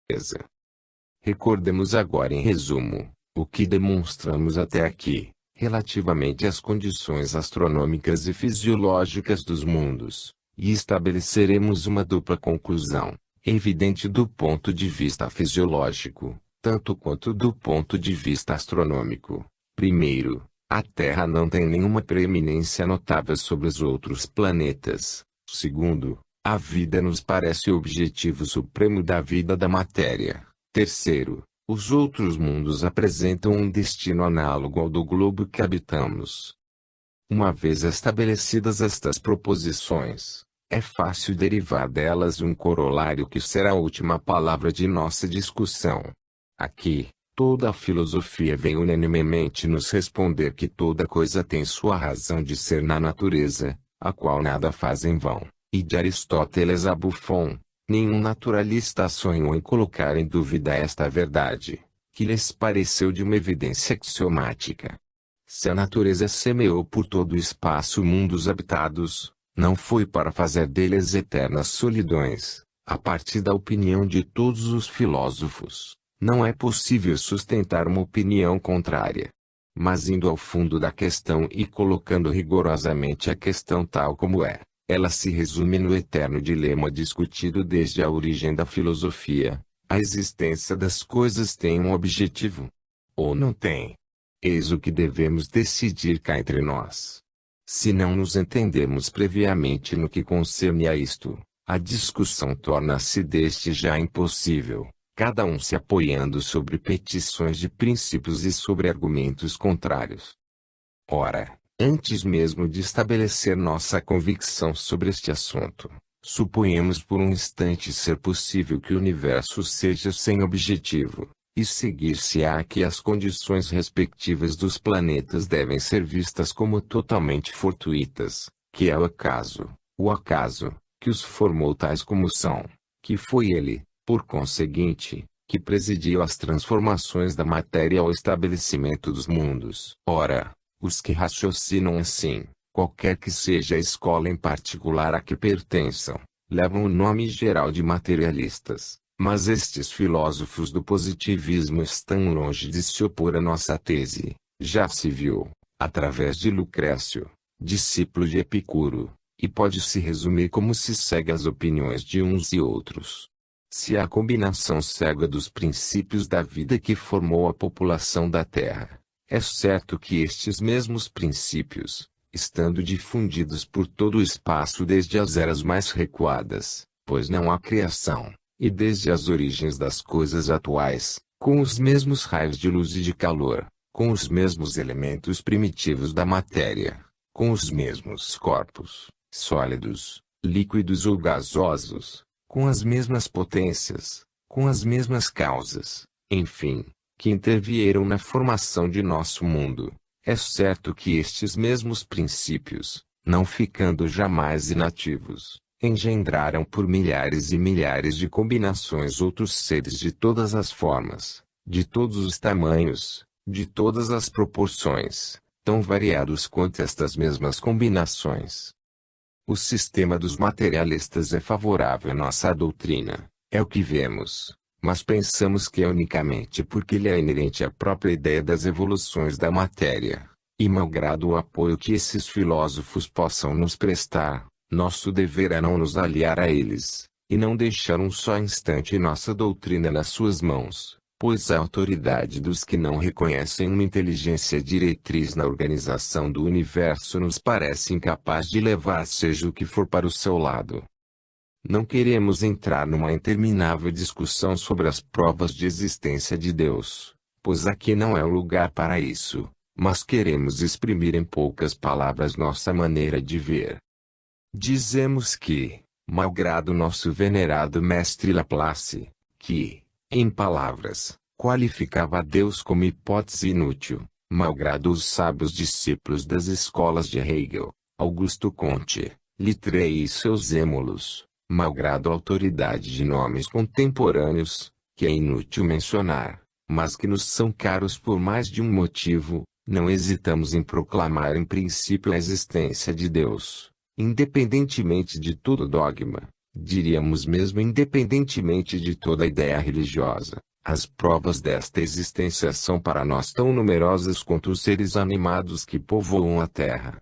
natureza. Recordemos agora em resumo, o que demonstramos até aqui, relativamente às condições astronômicas e fisiológicas dos mundos, e estabeleceremos uma dupla conclusão, evidente do ponto de vista fisiológico, tanto quanto do ponto de vista astronômico. Primeiro, a Terra não tem nenhuma preeminência notável sobre os outros planetas. Segundo, a vida nos parece o objetivo supremo da vida da matéria. Terceiro, os outros mundos apresentam um destino análogo ao do globo que habitamos. Uma vez estabelecidas estas proposições, é fácil derivar delas um corolário que será a última palavra de nossa discussão. Aqui, toda a filosofia vem unanimemente nos responder que toda coisa tem sua razão de ser na natureza, a qual nada faz em vão, e de Aristóteles a Buffon, nenhum naturalista sonhou em colocar em dúvida esta verdade, que lhes pareceu de uma evidência axiomática. Se a natureza semeou por todo o espaço mundos habitados, não foi para fazer deles eternas solidões, a partir da opinião de todos os filósofos. Não é possível sustentar uma opinião contrária. Mas indo ao fundo da questão e colocando rigorosamente a questão tal como é, ela se resume no eterno dilema discutido desde a origem da filosofia: a existência das coisas tem um objetivo? Ou não tem? Eis o que devemos decidir cá entre nós. Se não nos entendemos previamente no que concerne a isto, a discussão torna-se desde já impossível, cada um se apoiando sobre petições de princípios e sobre argumentos contrários. Ora, antes mesmo de estabelecer nossa convicção sobre este assunto, suponhamos por um instante ser possível que o universo seja sem objetivo, e seguir-se-á que as condições respectivas dos planetas devem ser vistas como totalmente fortuitas, que é o acaso, que os formou tais como são, que foi ele, por conseguinte, que presidiu as transformações da matéria ao estabelecimento dos mundos. Ora, os que raciocinam assim, qualquer que seja a escola em particular a que pertençam, levam o nome geral de materialistas. Mas estes filósofos do positivismo estão longe de se opor à nossa tese. Já se viu, através de Lucrécio, discípulo de Epicuro, e pode-se resumir como se segue as opiniões de uns e outros. Se a combinação cega dos princípios da vida que formou a população da Terra, é certo que estes mesmos princípios, estando difundidos por todo o espaço desde as eras mais recuadas, pois não há criação, e desde as origens das coisas atuais, com os mesmos raios de luz e de calor, com os mesmos elementos primitivos da matéria, com os mesmos corpos, sólidos, líquidos ou gasosos, com as mesmas potências, com as mesmas causas, enfim, que intervieram na formação de nosso mundo, é certo que estes mesmos princípios, não ficando jamais inativos, engendraram por milhares e milhares de combinações outros seres de todas as formas, de todos os tamanhos, de todas as proporções, tão variados quanto estas mesmas combinações. O sistema dos materialistas é favorável à nossa doutrina, é o que vemos, mas pensamos que é unicamente porque ele é inerente à própria ideia das evoluções da matéria, e malgrado o apoio que esses filósofos possam nos prestar, nosso dever é não nos aliar a eles, e não deixar um só instante nossa doutrina nas suas mãos, pois a autoridade dos que não reconhecem uma inteligência diretriz na organização do universo nos parece incapaz de levar seja o que for para o seu lado. Não queremos entrar numa interminável discussão sobre as provas de existência de Deus, pois aqui não é o lugar para isso, mas queremos exprimir em poucas palavras nossa maneira de ver. Dizemos que, malgrado nosso venerado mestre Laplace, que, em palavras, qualificava Deus como hipótese inútil, malgrado os sábios discípulos das escolas de Hegel, Augusto Comte, Littré e seus émulos, malgrado a autoridade de nomes contemporâneos, que é inútil mencionar, mas que nos são caros por mais de um motivo, não hesitamos em proclamar em princípio a existência de Deus, independentemente de todo dogma, Diríamos mesmo independentemente de toda ideia religiosa, as provas desta existência são para nós tão numerosas quanto os seres animados que povoam a Terra.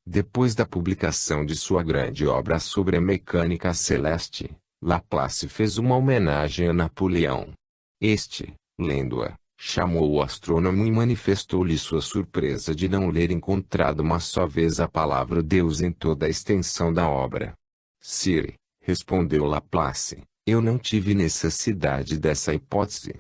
Depois da publicação de sua grande obra sobre a mecânica celeste, Laplace fez uma homenagem a Napoleão. Este, lendo-a, chamou o astrônomo e manifestou-lhe sua surpresa de não ler encontrado uma só vez a palavra Deus em toda a extensão da obra. Sire, respondeu Laplace, eu não tive necessidade dessa hipótese.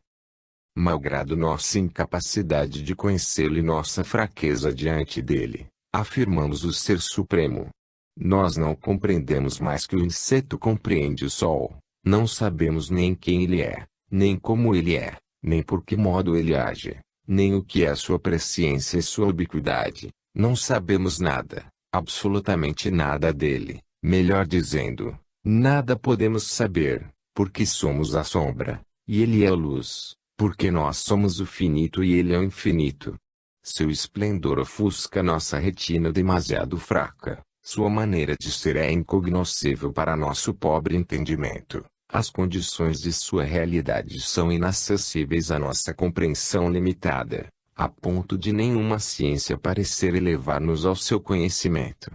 Malgrado nossa incapacidade de conhecê-lo e nossa fraqueza diante dele, afirmamos o Ser Supremo. Nós não compreendemos mais que o inseto compreende o Sol, não sabemos nem quem ele é, nem como ele é, nem por que modo ele age, nem o que é sua presciência e sua ubiquidade, não sabemos nada, absolutamente nada dele, melhor dizendo, nada podemos saber, porque somos a sombra, e ele é a luz, porque nós somos o finito e ele é o infinito. Seu esplendor ofusca nossa retina demasiado fraca, sua maneira de ser é incognoscível para nosso pobre entendimento. As condições de sua realidade são inacessíveis à nossa compreensão limitada, a ponto de nenhuma ciência parecer elevar-nos ao seu conhecimento.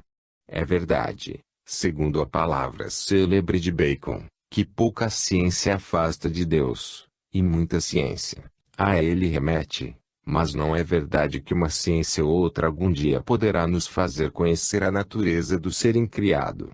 É verdade, segundo a palavra célebre de Bacon, que pouca ciência afasta de Deus, e muita ciência a ele remete, mas não é verdade que uma ciência ou outra algum dia poderá nos fazer conhecer a natureza do ser incriado.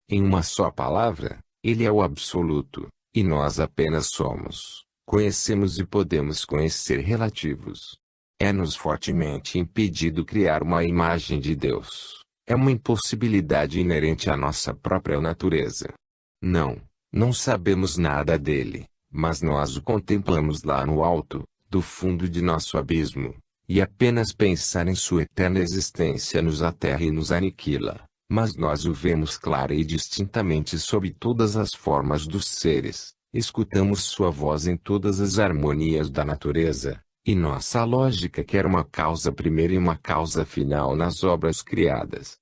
Em uma só palavra, ele é o absoluto, e nós apenas somos, conhecemos e podemos conhecer relativos. É-nos fortemente impedido criar uma imagem de Deus. É uma impossibilidade inerente à nossa própria natureza. Não sabemos nada dele, mas nós o contemplamos lá no alto, do fundo de nosso abismo, e apenas pensar em sua eterna existência nos aterra e nos aniquila. Mas nós o vemos clara e distintamente sob todas as formas dos seres, escutamos sua voz em todas as harmonias da natureza, e nossa lógica quer uma causa primeira e uma causa final nas obras criadas.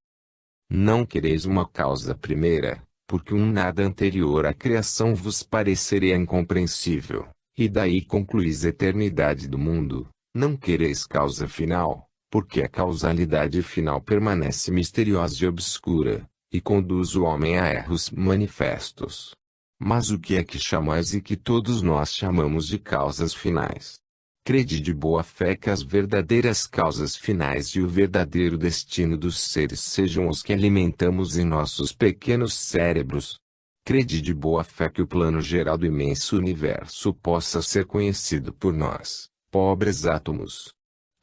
Não quereis uma causa primeira, porque um nada anterior à criação vos pareceria incompreensível, e daí concluís a eternidade do mundo. Não quereis causa final, porque a causalidade final permanece misteriosa e obscura, e conduz o homem a erros manifestos. Mas o que é que chamais e que todos nós chamamos de causas finais? Crede de boa fé que as verdadeiras causas finais e o verdadeiro destino dos seres sejam os que alimentamos em nossos pequenos cérebros. Crede de boa fé que o plano geral do imenso universo possa ser conhecido por nós, pobres átomos.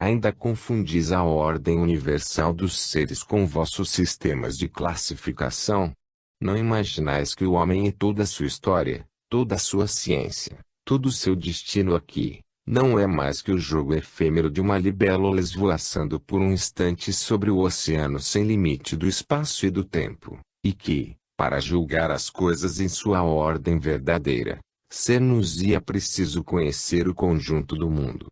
Ainda confundis a ordem universal dos seres com vossos sistemas de classificação? Não imaginais que o homem e toda a sua história, toda a sua ciência, todo o seu destino aqui, não é mais que o jogo efêmero de uma libélula esvoaçando por um instante sobre o oceano sem limite do espaço e do tempo, e que, para julgar as coisas em sua ordem verdadeira, ser-nos-ia preciso conhecer o conjunto do mundo.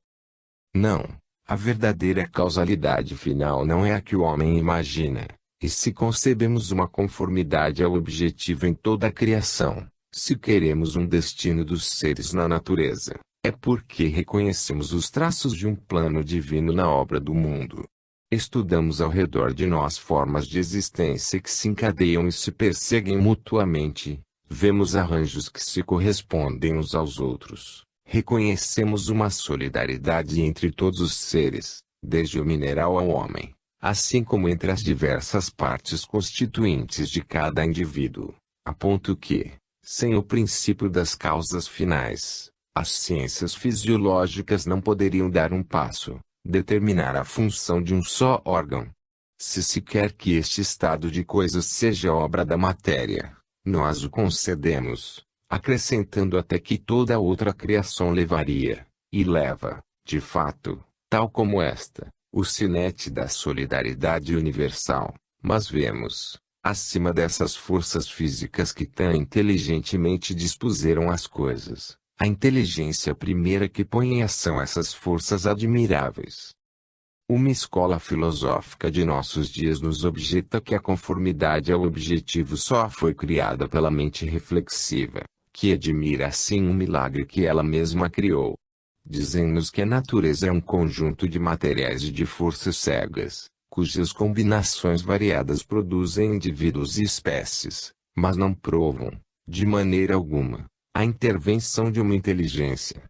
Não. A verdadeira causalidade final não é a que o homem imagina, e se concebemos uma conformidade ao objetivo em toda a criação, se queremos um destino dos seres na natureza, é porque reconhecemos os traços de um plano divino na obra do mundo. Estudamos ao redor de nós formas de existência que se encadeiam e se perseguem mutuamente, vemos arranjos que se correspondem uns aos outros. Reconhecemos uma solidariedade entre todos os seres, desde o mineral ao homem, assim como entre as diversas partes constituintes de cada indivíduo, a ponto que, sem o princípio das causas finais, as ciências fisiológicas não poderiam dar um passo, determinar a função de um só órgão. Se se quer que este estado de coisas seja obra da matéria, nós o concedemos, acrescentando até que toda a outra criação levaria, e leva, de fato, tal como esta, o sinete da solidariedade universal. Mas vemos, acima dessas forças físicas que tão inteligentemente dispuseram as coisas, a inteligência primeira que põe em ação essas forças admiráveis. Uma escola filosófica de nossos dias nos objeta que a conformidade ao objetivo só foi criada pela mente reflexiva, que admira assim um milagre que ela mesma criou. Dizem-nos que a natureza é um conjunto de materiais e de forças cegas, cujas combinações variadas produzem indivíduos e espécies, mas não provam, de maneira alguma, a intervenção de uma inteligência.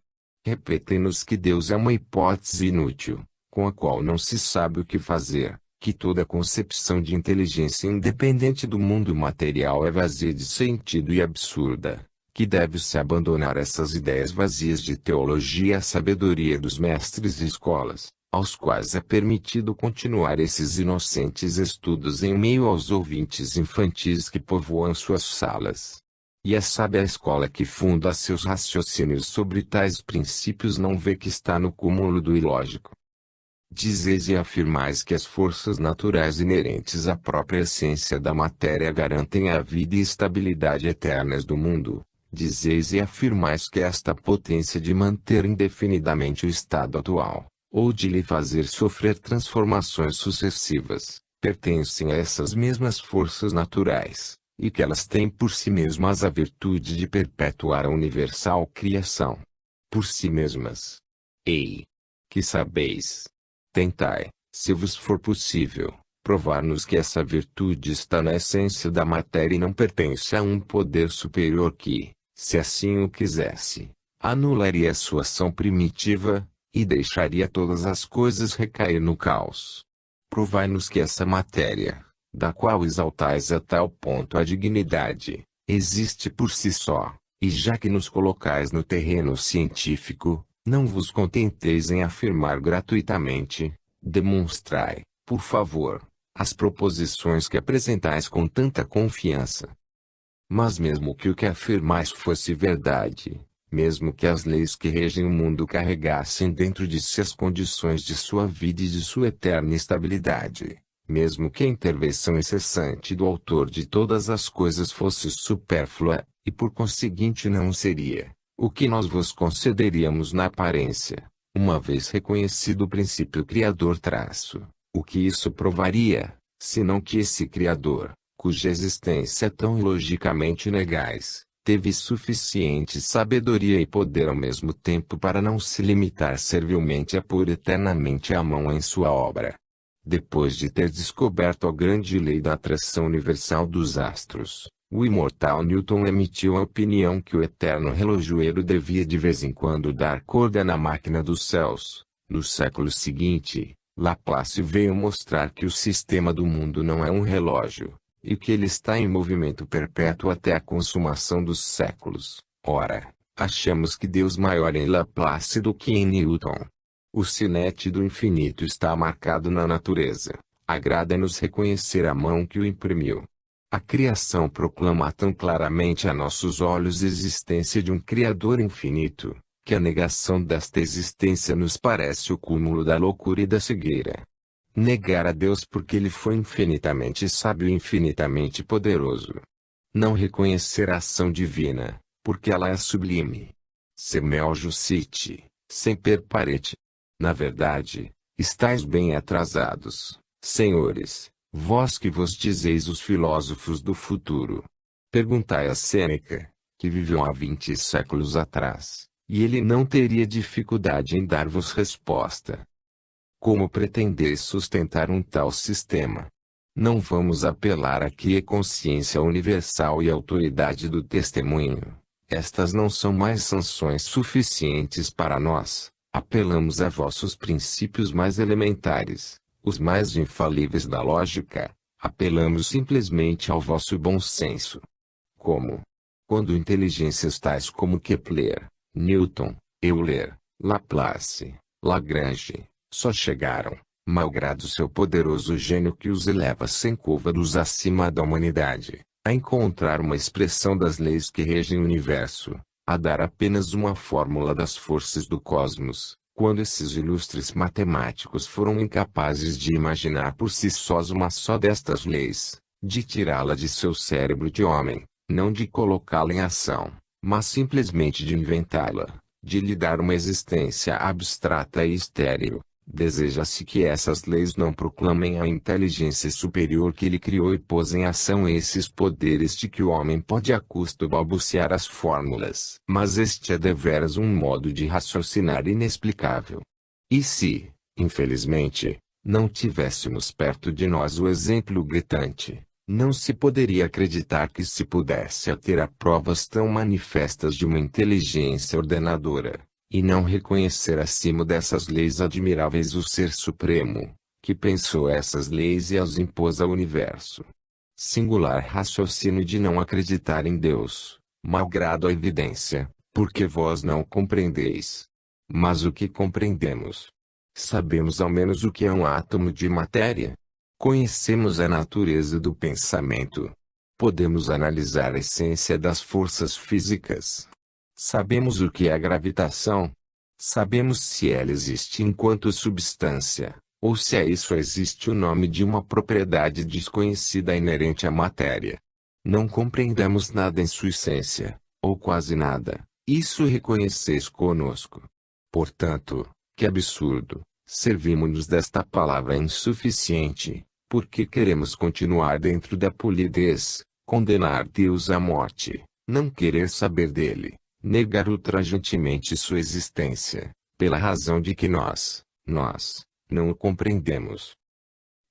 Repetem-nos que Deus é uma hipótese inútil, com a qual não se sabe o que fazer, que toda concepção de inteligência independente do mundo material é vazia de sentido e absurda, que deve-se abandonar essas ideias vazias de teologia à sabedoria dos mestres e escolas, aos quais é permitido continuar esses inocentes estudos em meio aos ouvintes infantis que povoam suas salas. E a sábia escola que funda seus raciocínios sobre tais princípios não vê que está no cúmulo do ilógico. Dizeis e afirmais que as forças naturais inerentes à própria essência da matéria garantem a vida e estabilidade eternas do mundo. Dizeis e afirmais que esta potência de manter indefinidamente o estado atual, ou de lhe fazer sofrer transformações sucessivas, pertencem a essas mesmas forças naturais, e que elas têm por si mesmas a virtude de perpetuar a universal criação. Por si mesmas. Ei! Que sabeis? Tentai, se vos for possível, provar-nos que essa virtude está na essência da matéria e não pertence a um poder superior que, se assim o quisesse, anularia sua ação primitiva, e deixaria todas as coisas recair no caos. Provai-nos que essa matéria, da qual exaltais a tal ponto a dignidade, existe por si só, e já que nos colocais no terreno científico, não vos contenteis em afirmar gratuitamente, demonstrai, por favor, as proposições que apresentais com tanta confiança. Mas mesmo que o que afirmais fosse verdade, mesmo que as leis que regem o mundo carregassem dentro de si as condições de sua vida e de sua eterna estabilidade, mesmo que a intervenção incessante do autor de todas as coisas fosse supérflua, e por conseguinte não seria, o que nós vos concederíamos na aparência, uma vez reconhecido o princípio criador o que isso provaria, senão que esse Criador, cuja existência tão ilogicamente negais, teve suficiente sabedoria e poder ao mesmo tempo para não se limitar servilmente a pôr eternamente a mão em sua obra. Depois de ter descoberto a grande lei da atração universal dos astros, o imortal Newton emitiu a opinião que o eterno relojoeiro devia de vez em quando dar corda na máquina dos céus. No século seguinte, Laplace veio mostrar que o sistema do mundo não é um relógio, e que ele está em movimento perpétuo até a consumação dos séculos. Ora, achamos que Deus maior em Laplace do que em Newton. O sinete do infinito está marcado na natureza. Agrada-nos reconhecer a mão que o imprimiu. A criação proclama tão claramente a nossos olhos a existência de um Criador infinito, que a negação desta existência nos parece o cúmulo da loucura e da cegueira. Negar a Deus porque Ele foi infinitamente sábio e infinitamente poderoso. Não reconhecer a ação divina, porque ela é sublime. Semel Jucite, semper parete. Na verdade, estáis bem atrasados, senhores, vós que vos dizeis os filósofos do futuro. Perguntai a Sêneca, que viveu há 20 séculos atrás, e ele não teria dificuldade em dar-vos resposta. Como pretendeis sustentar um tal sistema? Não vamos apelar aqui à consciência universal e à autoridade do testemunho. Estas não são mais sanções suficientes para nós. Apelamos a vossos princípios mais elementares, os mais infalíveis da lógica. Apelamos simplesmente ao vosso bom senso. Como? Quando inteligências tais como Kepler, Newton, Euler, Laplace, Lagrange, só chegaram, malgrado seu poderoso gênio que os eleva sem côvados acima da humanidade, a encontrar uma expressão das leis que regem o universo, a dar apenas uma fórmula das forças do cosmos, quando esses ilustres matemáticos foram incapazes de imaginar por si sós uma só destas leis, de tirá-la de seu cérebro de homem, não de colocá-la em ação, mas simplesmente de inventá-la, de lhe dar uma existência abstrata e estéril. Deseja-se que essas leis não proclamem a inteligência superior que ele criou e pôs em ação esses poderes de que o homem pode a custo balbuciar as fórmulas. Mas este é deveras um modo de raciocinar inexplicável. E se, infelizmente, não tivéssemos perto de nós o exemplo gritante, não se poderia acreditar que se pudesse ter a provas tão manifestas de uma inteligência ordenadora, e não reconhecer acima dessas leis admiráveis o Ser Supremo, que pensou essas leis e as impôs ao universo. Singular raciocínio de não acreditar em Deus, malgrado a evidência, porque vós não compreendeis. Mas o que compreendemos? Sabemos ao menos o que é um átomo de matéria. Conhecemos a natureza do pensamento. Podemos analisar a essência das forças físicas. Sabemos o que é a gravitação. Sabemos se ela existe enquanto substância, ou se a isso existe o nome de uma propriedade desconhecida inerente à matéria. Não compreendemos nada em sua essência, ou quase nada. Isso reconheceis conosco. Portanto, que absurdo, servimos-nos desta palavra insuficiente, porque queremos continuar dentro da polidez, condenar Deus à morte, não querer saber dele, negar ultrajantemente sua existência, pela razão de que nós, não o compreendemos.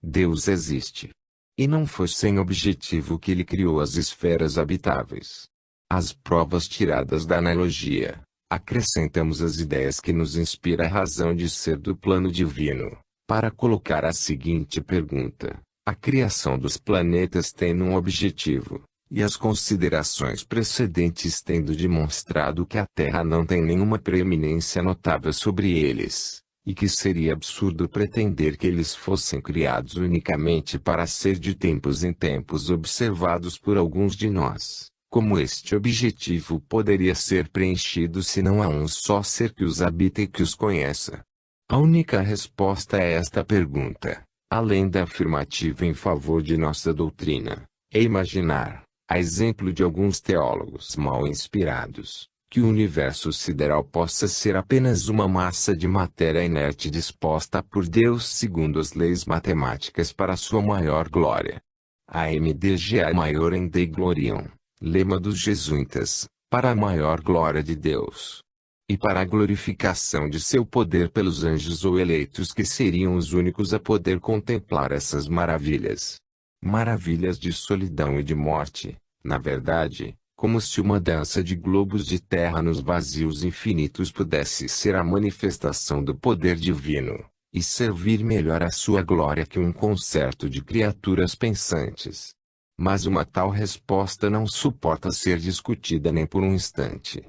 Deus existe. E não foi sem objetivo que ele criou as esferas habitáveis. As provas tiradas da analogia, acrescentamos as ideias que nos inspira a razão de ser do plano divino, para colocar a seguinte pergunta: a criação dos planetas tem um objetivo, e as considerações precedentes tendo demonstrado que a Terra não tem nenhuma preeminência notável sobre eles, e que seria absurdo pretender que eles fossem criados unicamente para ser de tempos em tempos observados por alguns de nós. Como este objetivo poderia ser preenchido se não há um só ser que os habita e que os conheça? A única resposta a esta pergunta, além da afirmativa em favor de nossa doutrina, é imaginar, a exemplo de alguns teólogos mal inspirados, que o universo sideral possa ser apenas uma massa de matéria inerte disposta por Deus segundo as leis matemáticas para sua maior glória. AMDGA Maior Dei Gloriam, lema dos jesuítas, para a maior glória de Deus. E para a glorificação de seu poder pelos anjos ou eleitos que seriam os únicos a poder contemplar essas maravilhas. Maravilhas de solidão e de morte, na verdade, como se uma dança de globos de terra nos vazios infinitos pudesse ser a manifestação do poder divino, e servir melhor à sua glória que um concerto de criaturas pensantes. Mas uma tal resposta não suporta ser discutida nem por um instante.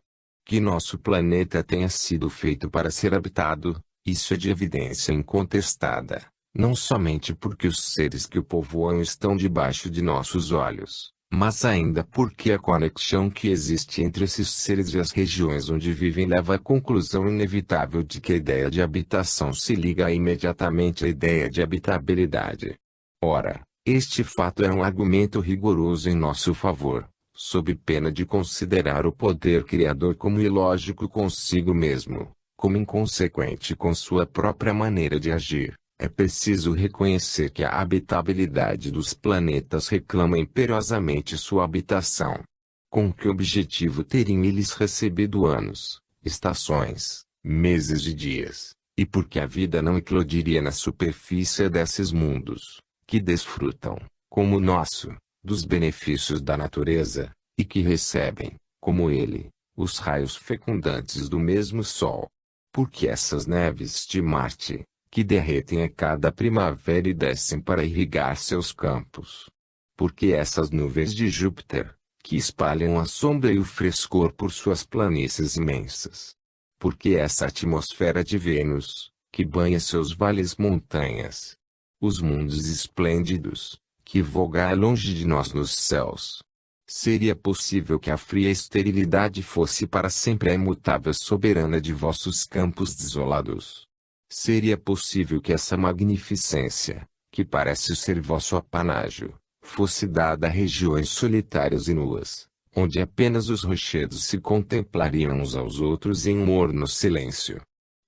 Que nosso planeta tenha sido feito para ser habitado, isso é de evidência incontestada, não somente porque os seres que o povoam estão debaixo de nossos olhos, mas ainda porque a conexão que existe entre esses seres e as regiões onde vivem leva à conclusão inevitável de que a ideia de habitação se liga imediatamente à ideia de habitabilidade. Ora, este fato é um argumento rigoroso em nosso favor, sob pena de considerar o poder criador como ilógico consigo mesmo, como inconsequente com sua própria maneira de agir. É preciso reconhecer que a habitabilidade dos planetas reclama imperiosamente sua habitação. Com que objetivo teriam eles recebido anos, estações, meses e dias, e porque a vida não eclodiria na superfície desses mundos, que desfrutam, como o nosso, dos benefícios da natureza, e que recebem, como ele, os raios fecundantes do mesmo Sol. Porque essas neves de Marte, que derretem a cada primavera e descem para irrigar seus campos. Porque essas nuvens de Júpiter, que espalham a sombra e o frescor por suas planícies imensas. Porque essa atmosfera de Vênus, que banha seus vales montanhas. Os mundos esplêndidos, que vogar longe de nós nos céus. Seria possível que a fria esterilidade fosse para sempre a imutável soberana de vossos campos desolados? Seria possível que essa magnificência, que parece ser vosso apanágio, fosse dada a regiões solitárias e nuas, onde apenas os rochedos se contemplariam uns aos outros em um morno silêncio?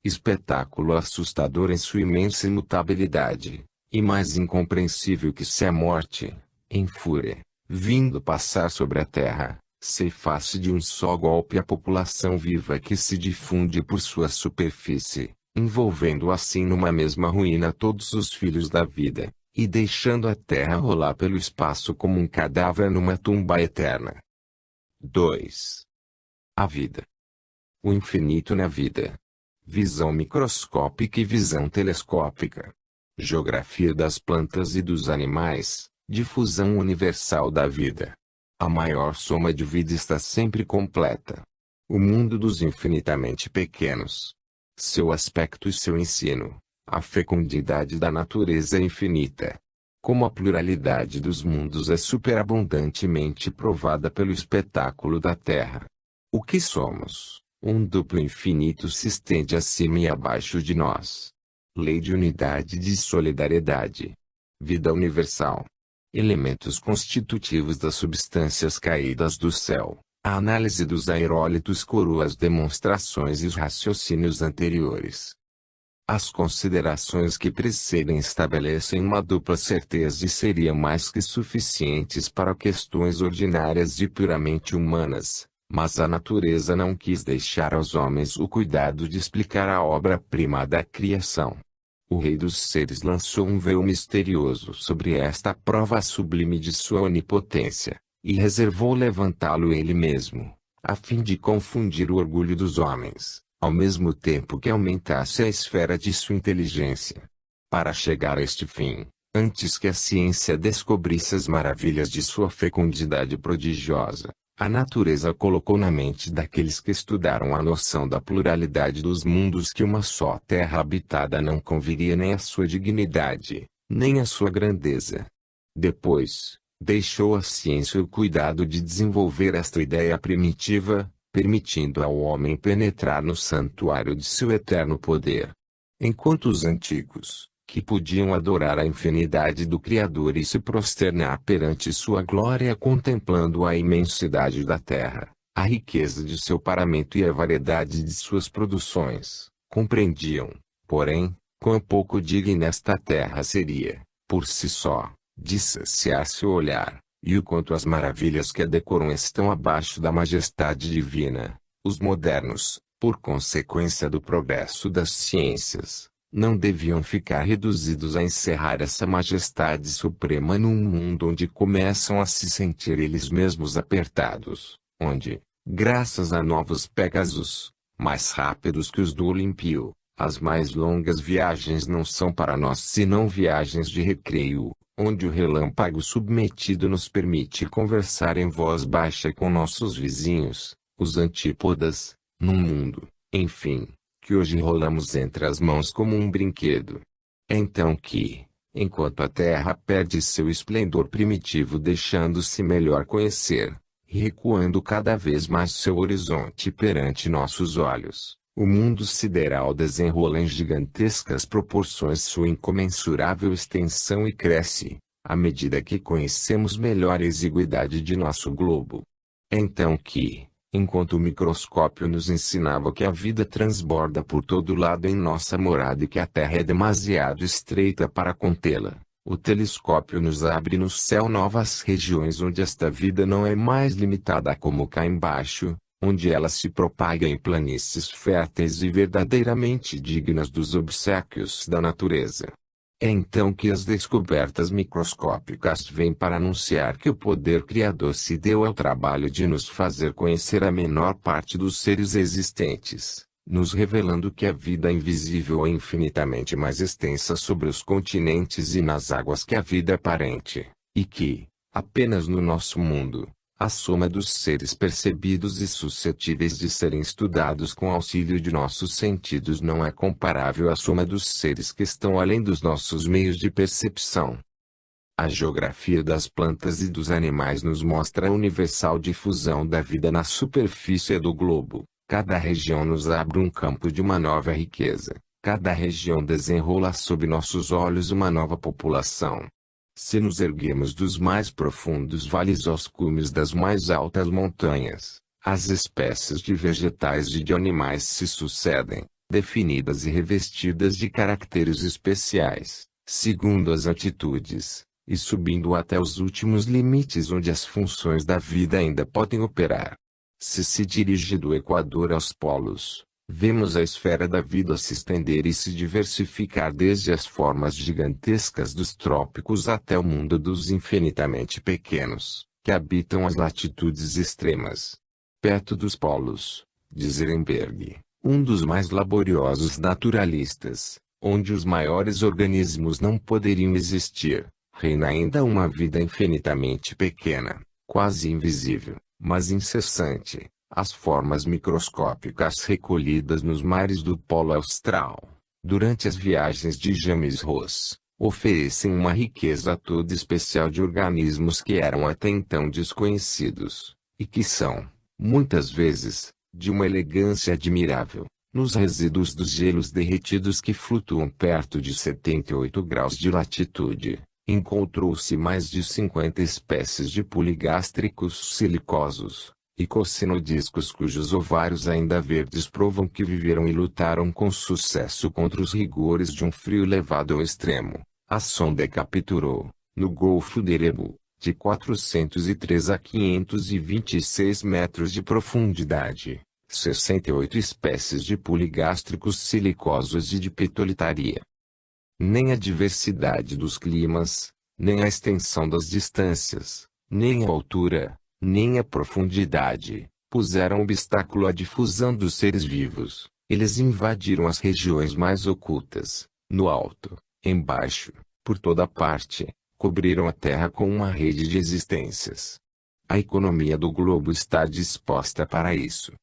espetáculo assustador em sua imensa imutabilidade, e mais incompreensível que se a morte, em fúria, vindo passar sobre a terra, ceifasse de um só golpe a população viva que se difunde por sua superfície, envolvendo assim numa mesma ruína todos os filhos da vida, e deixando a terra rolar pelo espaço como um cadáver numa tumba eterna. 2. A vida. O infinito na vida. Visão microscópica e visão telescópica. Geografia das plantas e dos animais, difusão universal da vida. A maior soma de vida está sempre completa. O mundo dos infinitamente pequenos. Seu aspecto e seu ensino. A fecundidade da natureza infinita. Como a pluralidade dos mundos é superabundantemente provada pelo espetáculo da Terra. O que somos? Um duplo infinito se estende acima e abaixo de nós. Lei de unidade e de solidariedade. Vida universal. Elementos constitutivos das substâncias caídas do céu. A análise dos aerólitos coroa as demonstrações e os raciocínios anteriores. As considerações que precedem estabelecem uma dupla certeza e seriam mais que suficientes para questões ordinárias e puramente humanas, mas a natureza não quis deixar aos homens o cuidado de explicar a obra-prima da criação. O Rei dos Seres lançou um véu misterioso sobre esta prova sublime de sua onipotência, e reservou levantá-lo ele mesmo, a fim de confundir o orgulho dos homens, ao mesmo tempo que aumentasse a esfera de sua inteligência. Para chegar a este fim, antes que a ciência descobrisse as maravilhas de sua fecundidade prodigiosa, a natureza colocou na mente daqueles que estudaram a noção da pluralidade dos mundos que uma só terra habitada não conviria nem à sua dignidade, nem à sua grandeza. Depois, deixou a ciência o cuidado de desenvolver esta ideia primitiva, permitindo ao homem penetrar no santuário de seu eterno poder. Enquanto os antigos, que podiam adorar a infinidade do Criador e se prosternar perante sua glória contemplando a imensidade da terra, a riqueza de seu paramento e a variedade de suas produções, compreendiam, porém, quão pouco digna esta terra seria, por si só, de saciar seu olhar, e o quanto as maravilhas que a decoram estão abaixo da majestade divina. Os modernos, por consequência do progresso das ciências, não deviam ficar reduzidos a encerrar essa majestade suprema num mundo onde começam a se sentir eles mesmos apertados, onde, graças a novos Pegasus, mais rápidos que os do Olímpio, as mais longas viagens não são para nós senão viagens de recreio, onde o relâmpago submetido nos permite conversar em voz baixa com nossos vizinhos, os antípodas, num mundo, enfim, que hoje rolamos entre as mãos como um brinquedo. É então que, enquanto a Terra perde seu esplendor primitivo deixando-se melhor conhecer, e recuando cada vez mais seu horizonte perante nossos olhos, o mundo sideral desenrola em gigantescas proporções sua incomensurável extensão e cresce, à medida que conhecemos melhor a exiguidade de nosso globo. É então que, enquanto o microscópio nos ensinava que a vida transborda por todo lado em nossa morada e que a Terra é demasiado estreita para contê-la, o telescópio nos abre no céu novas regiões onde esta vida não é mais limitada como cá embaixo, onde ela se propaga em planícies férteis e verdadeiramente dignas dos obséquios da natureza. É então que as descobertas microscópicas vêm para anunciar que o poder criador se deu ao trabalho de nos fazer conhecer a menor parte dos seres existentes, nos revelando que a vida invisível é infinitamente mais extensa sobre os continentes e nas águas que a vida aparente, e que, apenas no nosso mundo, a soma dos seres percebidos e suscetíveis de serem estudados com auxílio de nossos sentidos não é comparável à soma dos seres que estão além dos nossos meios de percepção. A geografia das plantas e dos animais nos mostra a universal difusão da vida na superfície do globo. Cada região nos abre um campo de uma nova riqueza. Cada região desenrola sob nossos olhos uma nova população. Se nos erguemos dos mais profundos vales aos cumes das mais altas montanhas, as espécies de vegetais e de animais se sucedem, definidas e revestidas de caracteres especiais, segundo as atitudes, e subindo até os últimos limites onde as funções da vida ainda podem operar. Se dirige do Equador aos polos, vemos a esfera da vida se estender e se diversificar desde as formas gigantescas dos trópicos até o mundo dos infinitamente pequenos, que habitam as latitudes extremas. Perto dos polos, diz Ehrenberg, um dos mais laboriosos naturalistas, onde os maiores organismos não poderiam existir, reina ainda uma vida infinitamente pequena, quase invisível, mas incessante. As formas microscópicas recolhidas nos mares do Polo Austral, durante as viagens de James Ross, oferecem uma riqueza toda especial de organismos que eram até então desconhecidos, e que são, muitas vezes, de uma elegância admirável. Nos resíduos dos gelos derretidos que flutuam perto de 78 graus de latitude, encontrou-se mais de 50 espécies de poligástricos silicosos e cossinodiscos cujos ovários ainda verdes provam que viveram e lutaram com sucesso contra os rigores de um frio levado ao extremo. A sonda capturou, no Golfo de Erebu, de 403 a 526 metros de profundidade, 68 espécies de poligástricos silicosos e de petolitaria. Nem a diversidade dos climas, nem a extensão das distâncias, nem a altura, nem a profundidade, puseram obstáculo à difusão dos seres vivos. Eles invadiram as regiões mais ocultas, no alto, embaixo, por toda parte, cobriram a Terra com uma rede de existências. A economia do globo está disposta para isso.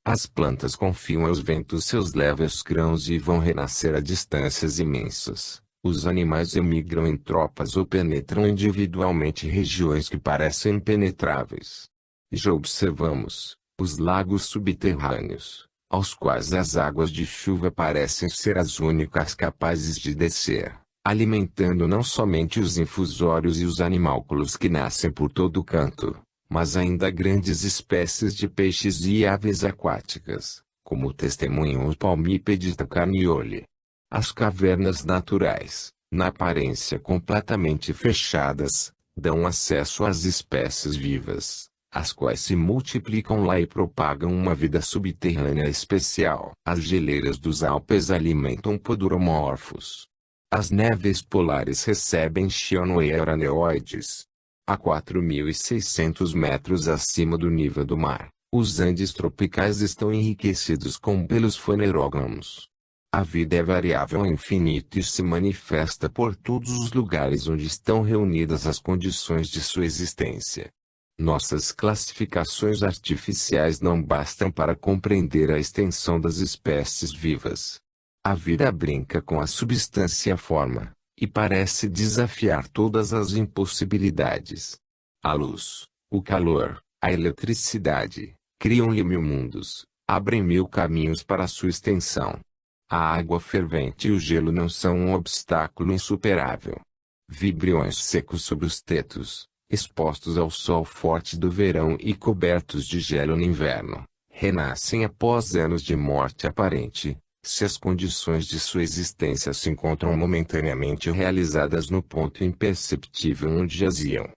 As plantas confiam aos ventos seus leves grãos e vão renascer a distâncias imensas. Os animais emigram em tropas ou penetram individualmente regiões que parecem impenetráveis. Já observamos os lagos subterrâneos, aos quais as águas de chuva parecem ser as únicas capazes de descer, alimentando não somente os infusórios e os animálculos que nascem por todo canto, mas ainda grandes espécies de peixes e aves aquáticas, como testemunham os palmípedes da Carniole. As cavernas naturais, na aparência completamente fechadas, dão acesso às espécies vivas, as quais se multiplicam lá e propagam uma vida subterrânea especial. As geleiras dos Alpes alimentam poduromorfos. As neves polares recebem cianoeuraneoides. A 4.600 metros acima do nível do mar, os Andes tropicais estão enriquecidos com belos fanerógamos. A vida é variável ao infinito e se manifesta por todos os lugares onde estão reunidas as condições de sua existência. Nossas classificações artificiais não bastam para compreender a extensão das espécies vivas. A vida brinca com a substância e a forma, e parece desafiar todas as impossibilidades. A luz, o calor, a eletricidade, criam-lhe mil mundos, abrem mil caminhos para sua extensão. A água fervente e o gelo não são um obstáculo insuperável. Vibriões secos sobre os tetos, expostos ao sol forte do verão e cobertos de gelo no inverno, renascem após anos de morte aparente, se as condições de sua existência se encontram momentaneamente realizadas no ponto imperceptível onde jaziam.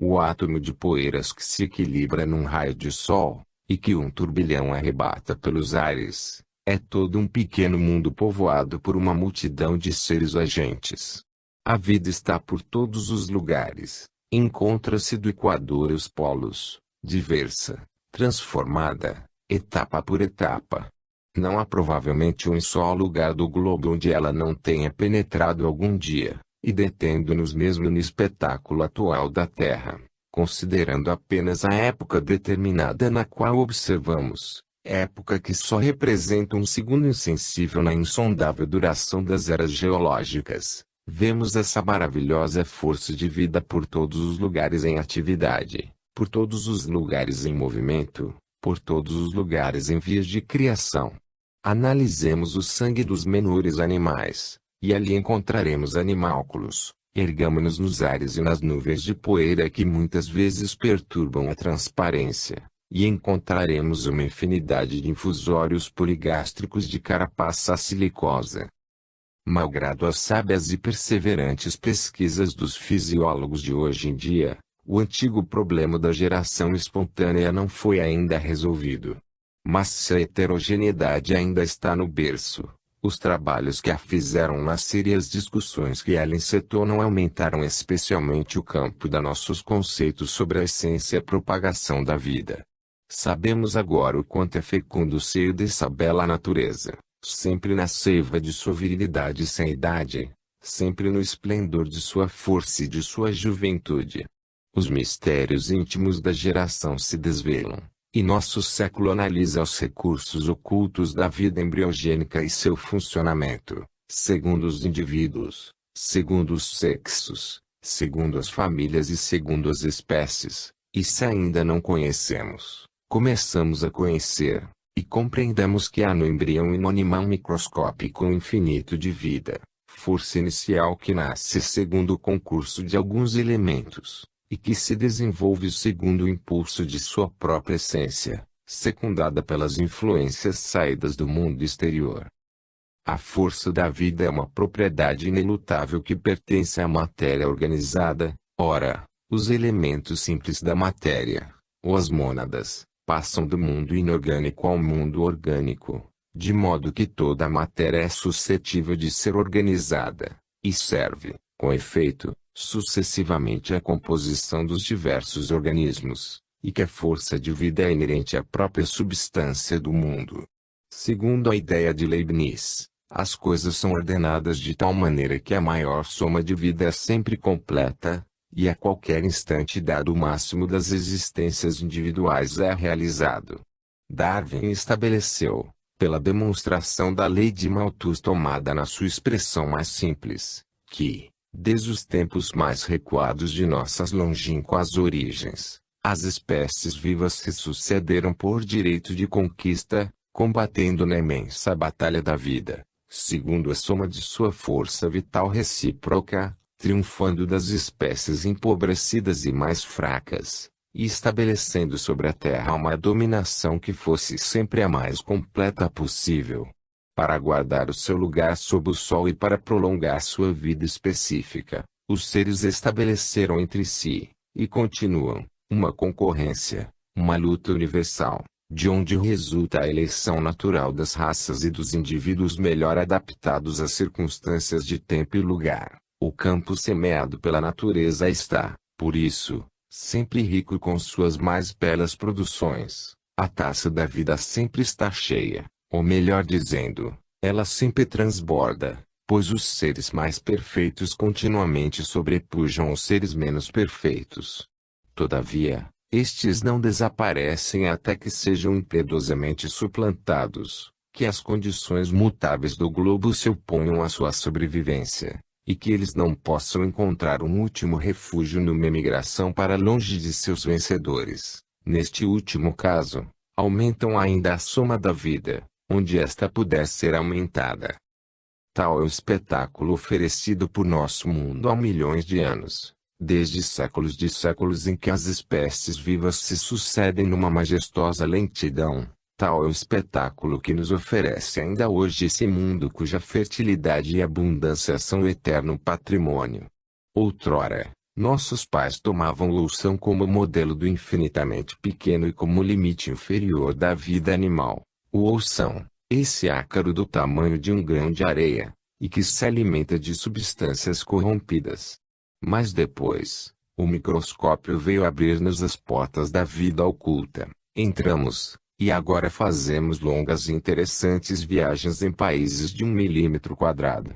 O átomo de poeiras que se equilibra num raio de sol, e que um turbilhão arrebata pelos ares, é todo um pequeno mundo povoado por uma multidão de seres agentes. A vida está por todos os lugares, encontra-se do Equador aos polos, diversa, transformada, etapa por etapa. Não há provavelmente um só lugar do globo onde ela não tenha penetrado algum dia, e detendo-nos mesmo no espetáculo atual da Terra, considerando apenas a época determinada na qual observamos. Época que só representa um segundo insensível na insondável duração das eras geológicas, vemos essa maravilhosa força de vida por todos os lugares em atividade, por todos os lugares em movimento, por todos os lugares em vias de criação. Analisemos o sangue dos menores animais, e ali encontraremos animálculos. Ergamo-nos nos ares e nas nuvens de poeira que muitas vezes perturbam a transparência, e encontraremos uma infinidade de infusórios poligástricos de carapaça silicosa. Malgrado as sábias e perseverantes pesquisas dos fisiólogos de hoje em dia, o antigo problema da geração espontânea não foi ainda resolvido. Mas se a heterogeneidade ainda está no berço, os trabalhos que a fizeram nascer e as discussões que ela encetou não aumentaram especialmente o campo da nossos conceitos sobre a essência e a propagação da vida. Sabemos agora o quanto é fecundo o seio dessa bela natureza, sempre na seiva de sua virilidade sem idade, sempre no esplendor de sua força e de sua juventude. Os mistérios íntimos da geração se desvelam, e nosso século analisa os recursos ocultos da vida embriogênica e seu funcionamento, segundo os indivíduos, segundo os sexos, segundo as famílias e segundo as espécies, e se ainda não conhecemos, começamos a conhecer, e compreendemos que há no embrião e no animal microscópico um infinito de vida, força inicial que nasce segundo o concurso de alguns elementos, e que se desenvolve segundo o impulso de sua própria essência, secundada pelas influências saídas do mundo exterior. A força da vida é uma propriedade inelutável que pertence à matéria organizada. Ora, os elementos simples da matéria, ou as mônadas, passam do mundo inorgânico ao mundo orgânico, de modo que toda a matéria é suscetível de ser organizada, e serve, com efeito, sucessivamente à composição dos diversos organismos, e que a força de vida é inerente à própria substância do mundo. Segundo a ideia de Leibniz, as coisas são ordenadas de tal maneira que a maior soma de vida é sempre completa, e a qualquer instante dado o máximo das existências individuais é realizado. Darwin estabeleceu, pela demonstração da lei de Malthus tomada na sua expressão mais simples, que, desde os tempos mais recuados de nossas longínquas origens, as espécies vivas se sucederam por direito de conquista, combatendo na imensa batalha da vida, segundo a soma de sua força vital recíproca, triunfando das espécies empobrecidas e mais fracas, e estabelecendo sobre a Terra uma dominação que fosse sempre a mais completa possível. Para guardar o seu lugar sob o sol e para prolongar sua vida específica, os seres estabeleceram entre si, e continuam, uma concorrência, uma luta universal, de onde resulta a eleição natural das raças e dos indivíduos melhor adaptados às circunstâncias de tempo e lugar. O campo semeado pela natureza está, por isso, sempre rico com suas mais belas produções. A taça da vida sempre está cheia. Ou melhor dizendo, ela sempre transborda, pois os seres mais perfeitos continuamente sobrepujam os seres menos perfeitos. Todavia, estes não desaparecem até que sejam impiedosamente suplantados, que as condições mutáveis do globo se oponham à sua sobrevivência, e que eles não possam encontrar um último refúgio numa emigração para longe de seus vencedores. Neste último caso, aumentam ainda a soma da vida, onde esta puder ser aumentada. Tal é o espetáculo oferecido por nosso mundo há milhões de anos, desde séculos de séculos em que as espécies vivas se sucedem numa majestosa lentidão. Tal é o espetáculo que nos oferece ainda hoje esse mundo cuja fertilidade e abundância são o eterno patrimônio. Outrora, nossos pais tomavam o oução como modelo do infinitamente pequeno e como limite inferior da vida animal. O oução, esse ácaro do tamanho de um grão de areia, e que se alimenta de substâncias corrompidas. Mas depois, o microscópio veio abrir-nos as portas da vida oculta. Entramos, e agora fazemos longas e interessantes viagens em países de 1 milímetro quadrado.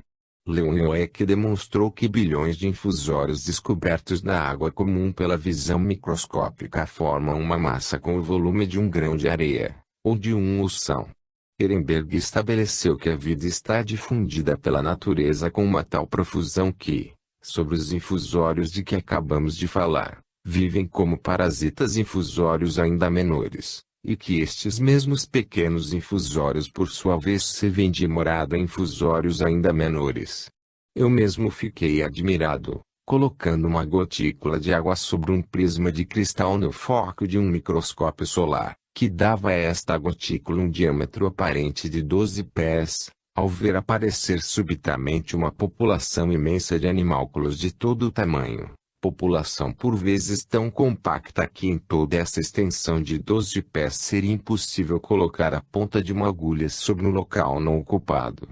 Leonioek demonstrou que bilhões de infusórios descobertos na água comum pela visão microscópica formam uma massa com o volume de um grão de areia, ou de um oução. Ehrenberg estabeleceu que a vida está difundida pela natureza com uma tal profusão que, sobre os infusórios de que acabamos de falar, vivem como parasitas infusórios ainda menores, e que estes mesmos pequenos infusórios por sua vez servem de morada a infusórios ainda menores. Eu mesmo fiquei admirado, colocando uma gotícula de água sobre um prisma de cristal no foco de um microscópio solar, que dava a esta gotícula um diâmetro aparente de 12 pés. Ao ver aparecer subitamente uma população imensa de animálculos de todo o tamanho, população por vezes tão compacta que em toda essa extensão de 12 pés seria impossível colocar a ponta de uma agulha sobre um local não ocupado.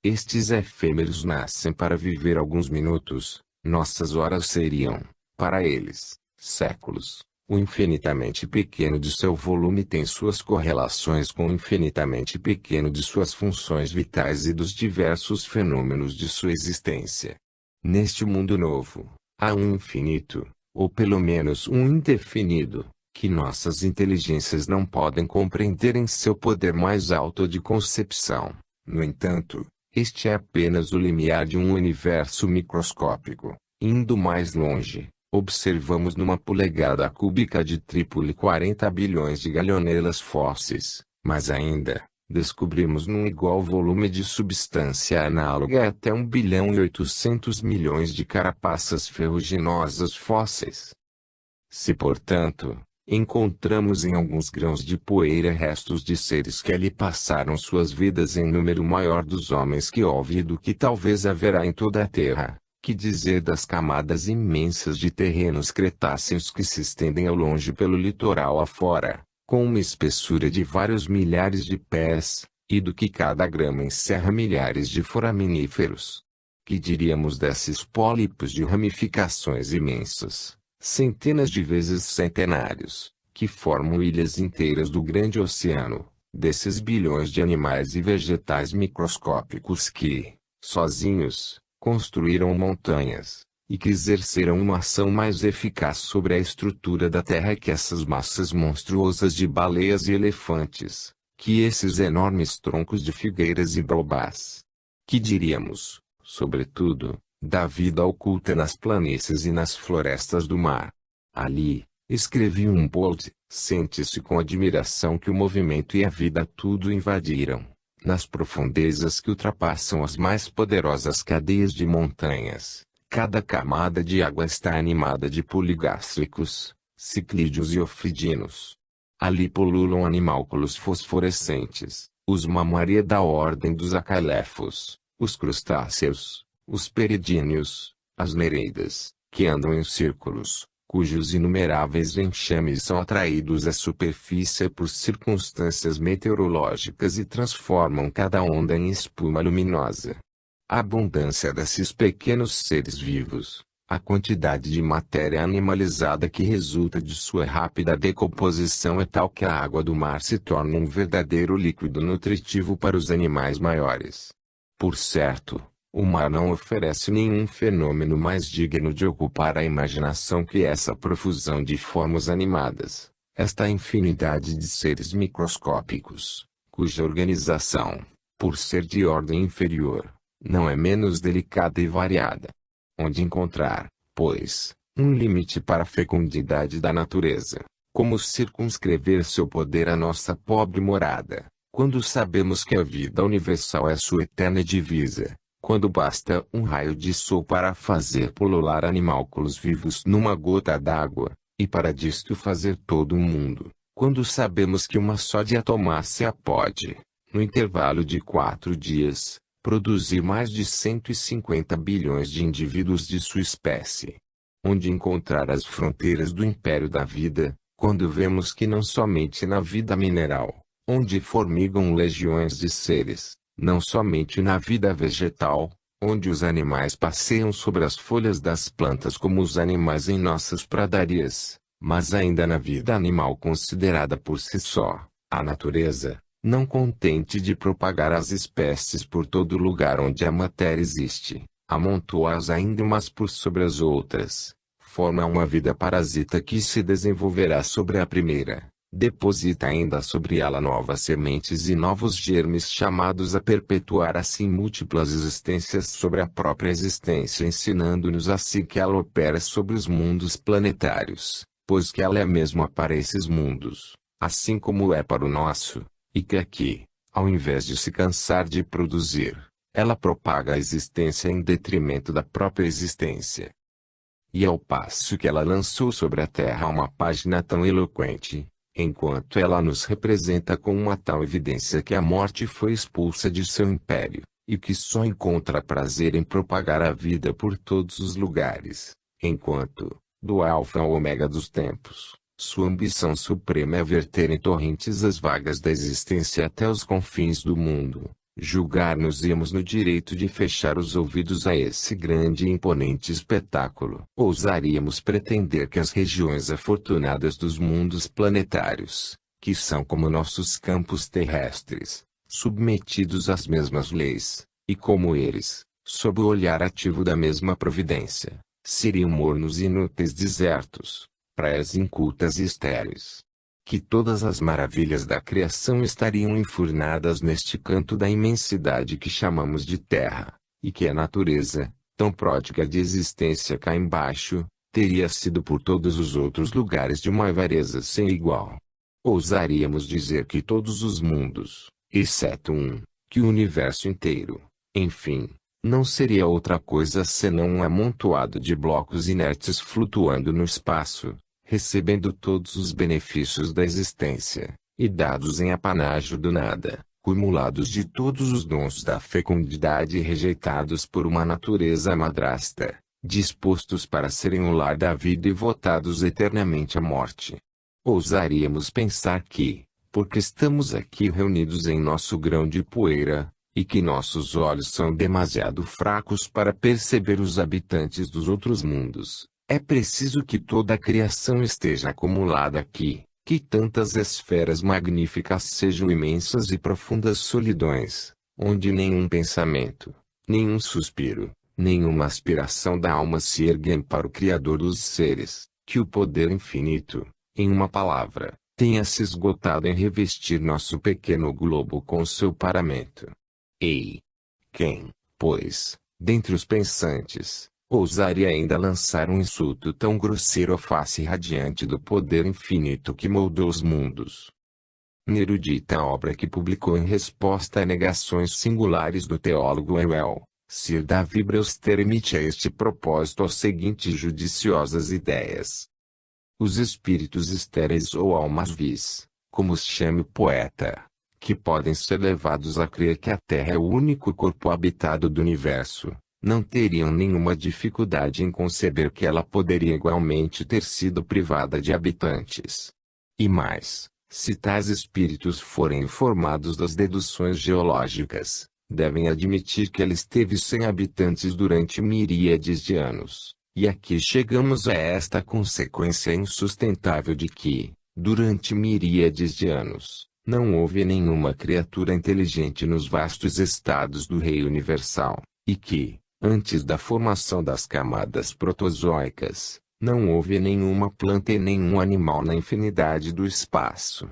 Estes efêmeros nascem para viver alguns minutos, nossas horas seriam, para eles, séculos. O infinitamente pequeno de seu volume tem suas correlações com o infinitamente pequeno de suas funções vitais e dos diversos fenômenos de sua existência. Neste mundo novo, há um infinito, ou pelo menos um indefinido, que nossas inteligências não podem compreender em seu poder mais alto de concepção. No entanto, este é apenas o limiar de um universo microscópico. Indo mais longe, observamos numa polegada cúbica de Trípoli 40 bilhões de galionelas fósseis, mas ainda, descobrimos num igual volume de substância análoga até 1 bilhão e 800 milhões de carapaças ferruginosas fósseis. Se portanto, encontramos em alguns grãos de poeira restos de seres que ali passaram suas vidas em número maior dos homens que houve e do que talvez haverá em toda a Terra, que dizer das camadas imensas de terrenos cretáceos que se estendem ao longe pelo litoral afora, com uma espessura de vários milhares de pés, e do que cada grama encerra milhares de foraminíferos. Que diríamos desses pólipos de ramificações imensas, centenas de vezes centenários, que formam ilhas inteiras do grande oceano, desses bilhões de animais e vegetais microscópicos que, sozinhos, construíram montanhas, e que exerceram uma ação mais eficaz sobre a estrutura da Terra que essas massas monstruosas de baleias e elefantes, que esses enormes troncos de figueiras e baobás. Que diríamos, sobretudo, da vida oculta nas planícies e nas florestas do mar? Ali, escrevi um bold, sente-se com admiração que o movimento e a vida tudo invadiram. Nas profundezas que ultrapassam as mais poderosas cadeias de montanhas, cada camada de água está animada de poligástricos, ciclídeos e ofridinos. Ali pululam animálculos fosforescentes, os mamaria da ordem dos acaléfos, os crustáceos, os peridíneos, as nereidas, que andam em círculos, cujos inumeráveis enxames são atraídos à superfície por circunstâncias meteorológicas e transformam cada onda em espuma luminosa. A abundância desses pequenos seres vivos, a quantidade de matéria animalizada que resulta de sua rápida decomposição é tal que a água do mar se torna um verdadeiro líquido nutritivo para os animais maiores. Por certo, o mar não oferece nenhum fenômeno mais digno de ocupar a imaginação que essa profusão de formas animadas, esta infinidade de seres microscópicos, cuja organização, por ser de ordem inferior, não é menos delicada e variada. Onde encontrar, pois, um limite para a fecundidade da natureza? Como circunscrever seu poder à nossa pobre morada, quando sabemos que a vida universal é sua eterna divisa? Quando basta um raio de sol para fazer pulular animálculos vivos numa gota d'água, e para disto fazer todo o mundo, quando sabemos que uma só diatomácea pode, no intervalo de 4 dias, produzir mais de 150 bilhões de indivíduos de sua espécie. Onde encontrar as fronteiras do império da vida, quando vemos que não somente na vida mineral, onde formigam legiões de seres, não somente na vida vegetal, onde os animais passeiam sobre as folhas das plantas como os animais em nossas pradarias, mas ainda na vida animal considerada por si só, a natureza, não contente de propagar as espécies por todo lugar onde a matéria existe, amontoa-as ainda umas por sobre as outras, forma uma vida parasita que se desenvolverá sobre a primeira. Deposita ainda sobre ela novas sementes e novos germes chamados a perpetuar assim múltiplas existências sobre a própria existência, ensinando-nos assim que ela opera sobre os mundos planetários, pois que ela é mesma para esses mundos, assim como é para o nosso, e que aqui, ao invés de se cansar de produzir, ela propaga a existência em detrimento da própria existência. E ao passo que ela lançou sobre a Terra uma página tão eloquente, enquanto ela nos representa com uma tal evidência que a morte foi expulsa de seu império, e que só encontra prazer em propagar a vida por todos os lugares, enquanto, do alfa ao ômega dos tempos, sua ambição suprema é verter em torrentes as vagas da existência até os confins do mundo, julgar-nos-íamos no direito de fechar os ouvidos a esse grande e imponente espetáculo. Ousaríamos pretender que as regiões afortunadas dos mundos planetários, que são como nossos campos terrestres, submetidos às mesmas leis, e como eles, sob o olhar ativo da mesma providência, seriam mornos e inúteis desertos, praias incultas e estéreis. Que todas as maravilhas da criação estariam enfurnadas neste canto da imensidade que chamamos de terra, e que a natureza, tão pródiga de existência cá embaixo, teria sido por todos os outros lugares de uma avareza sem igual. Ousaríamos dizer que todos os mundos, exceto um, que o universo inteiro, enfim, não seria outra coisa senão um amontoado de blocos inertes flutuando no espaço, recebendo todos os benefícios da existência, e dados em apanágio do nada, cumulados de todos os dons da fecundidade e rejeitados por uma natureza madrasta, dispostos para serem o lar da vida e votados eternamente à morte. Ousaríamos pensar que, porque estamos aqui reunidos em nosso grão de poeira, e que nossos olhos são demasiado fracos para perceber os habitantes dos outros mundos, é preciso que toda a criação esteja acumulada aqui, que tantas esferas magníficas sejam imensas e profundas solidões, onde nenhum pensamento, nenhum suspiro, nenhuma aspiração da alma se erguem para o Criador dos seres, que o poder infinito, em uma palavra, tenha se esgotado em revestir nosso pequeno globo com seu paramento. Ei! Quem, pois, dentre os pensantes, ousaria ainda lançar um insulto tão grosseiro à face radiante do poder infinito que moldou os mundos? Na erudita obra que publicou em resposta a negações singulares do teólogo Ewell, Sir David Brewster emite a este propósito as seguintes judiciosas ideias. Os espíritos estéreis ou almas vis, como os chame o poeta, que podem ser levados a crer que a Terra é o único corpo habitado do universo, não teriam nenhuma dificuldade em conceber que ela poderia igualmente ter sido privada de habitantes. E mais, se tais espíritos forem informados das deduções geológicas, devem admitir que ela esteve sem habitantes durante miríades de anos. E aqui chegamos a esta consequência insustentável de que, durante miríades de anos, não houve nenhuma criatura inteligente nos vastos estados do Rei Universal, e que, antes da formação das camadas protozoicas, não houve nenhuma planta e nenhum animal na infinidade do espaço.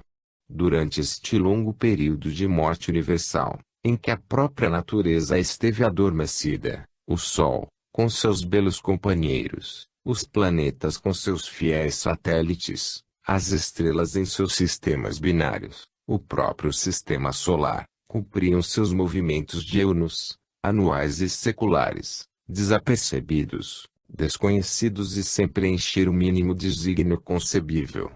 Durante este longo período de morte universal, em que a própria natureza esteve adormecida, o Sol, com seus belos companheiros, os planetas com seus fiéis satélites, as estrelas em seus sistemas binários, o próprio sistema solar, cumpriam seus movimentos diurnos, anuais e seculares, desapercebidos, desconhecidos e sem preencher o mínimo desígnio concebível.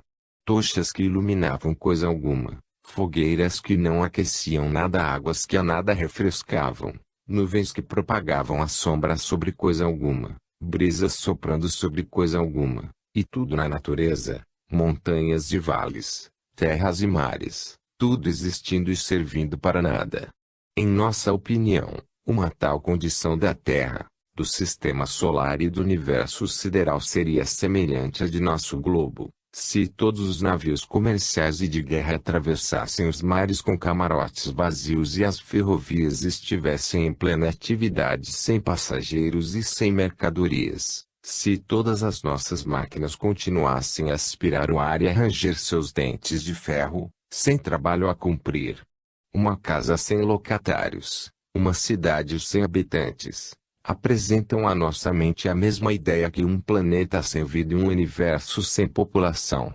Tochas que iluminavam coisa alguma, fogueiras que não aqueciam nada, águas que a nada refrescavam, nuvens que propagavam a sombra sobre coisa alguma, brisas soprando sobre coisa alguma, e tudo na natureza, montanhas e vales, terras e mares, tudo existindo e servindo para nada. Em nossa opinião, uma tal condição da Terra, do sistema solar e do universo sideral seria semelhante à de nosso globo, se todos os navios comerciais e de guerra atravessassem os mares com camarotes vazios e as ferrovias estivessem em plena atividade sem passageiros e sem mercadorias, se todas as nossas máquinas continuassem a aspirar o ar e a ranger seus dentes de ferro, sem trabalho a cumprir. Uma casa sem locatários, uma cidade sem habitantes, apresentam à nossa mente a mesma ideia que um planeta sem vida e um universo sem população.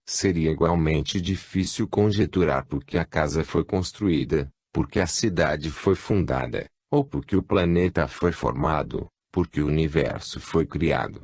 Seria igualmente difícil conjecturar por que a casa foi construída, por que a cidade foi fundada, ou por que o planeta foi formado, por que o universo foi criado.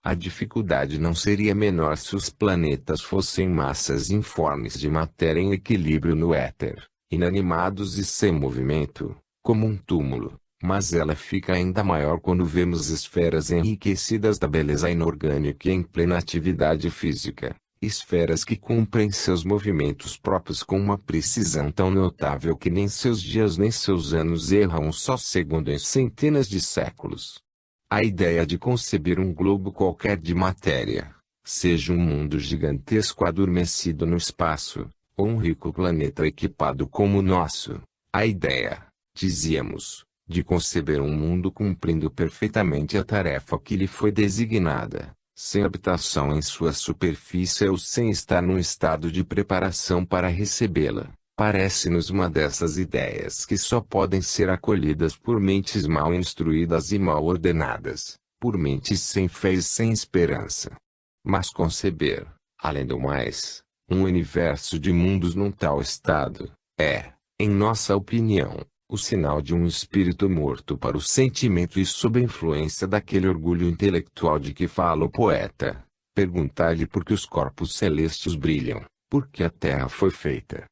A dificuldade não seria menor se os planetas fossem massas informes de matéria em equilíbrio no éter, inanimados e sem movimento, como um túmulo, mas ela fica ainda maior quando vemos esferas enriquecidas da beleza inorgânica e em plena atividade física, esferas que cumprem seus movimentos próprios com uma precisão tão notável que nem seus dias nem seus anos erram um só segundo em centenas de séculos. A ideia de conceber um globo qualquer de matéria, seja um mundo gigantesco adormecido no espaço, ou um rico planeta equipado como o nosso, a ideia, dizíamos, de conceber um mundo cumprindo perfeitamente a tarefa que lhe foi designada, sem habitação em sua superfície ou sem estar num estado de preparação para recebê-la, parece-nos uma dessas ideias que só podem ser acolhidas por mentes mal instruídas e mal ordenadas, por mentes sem fé e sem esperança. Mas conceber, além do mais, um universo de mundos num tal estado, é, em nossa opinião, o sinal de um espírito morto para o sentimento e sob a influência daquele orgulho intelectual de que fala o poeta. Perguntar-lhe por que os corpos celestes brilham, por que a terra foi feita.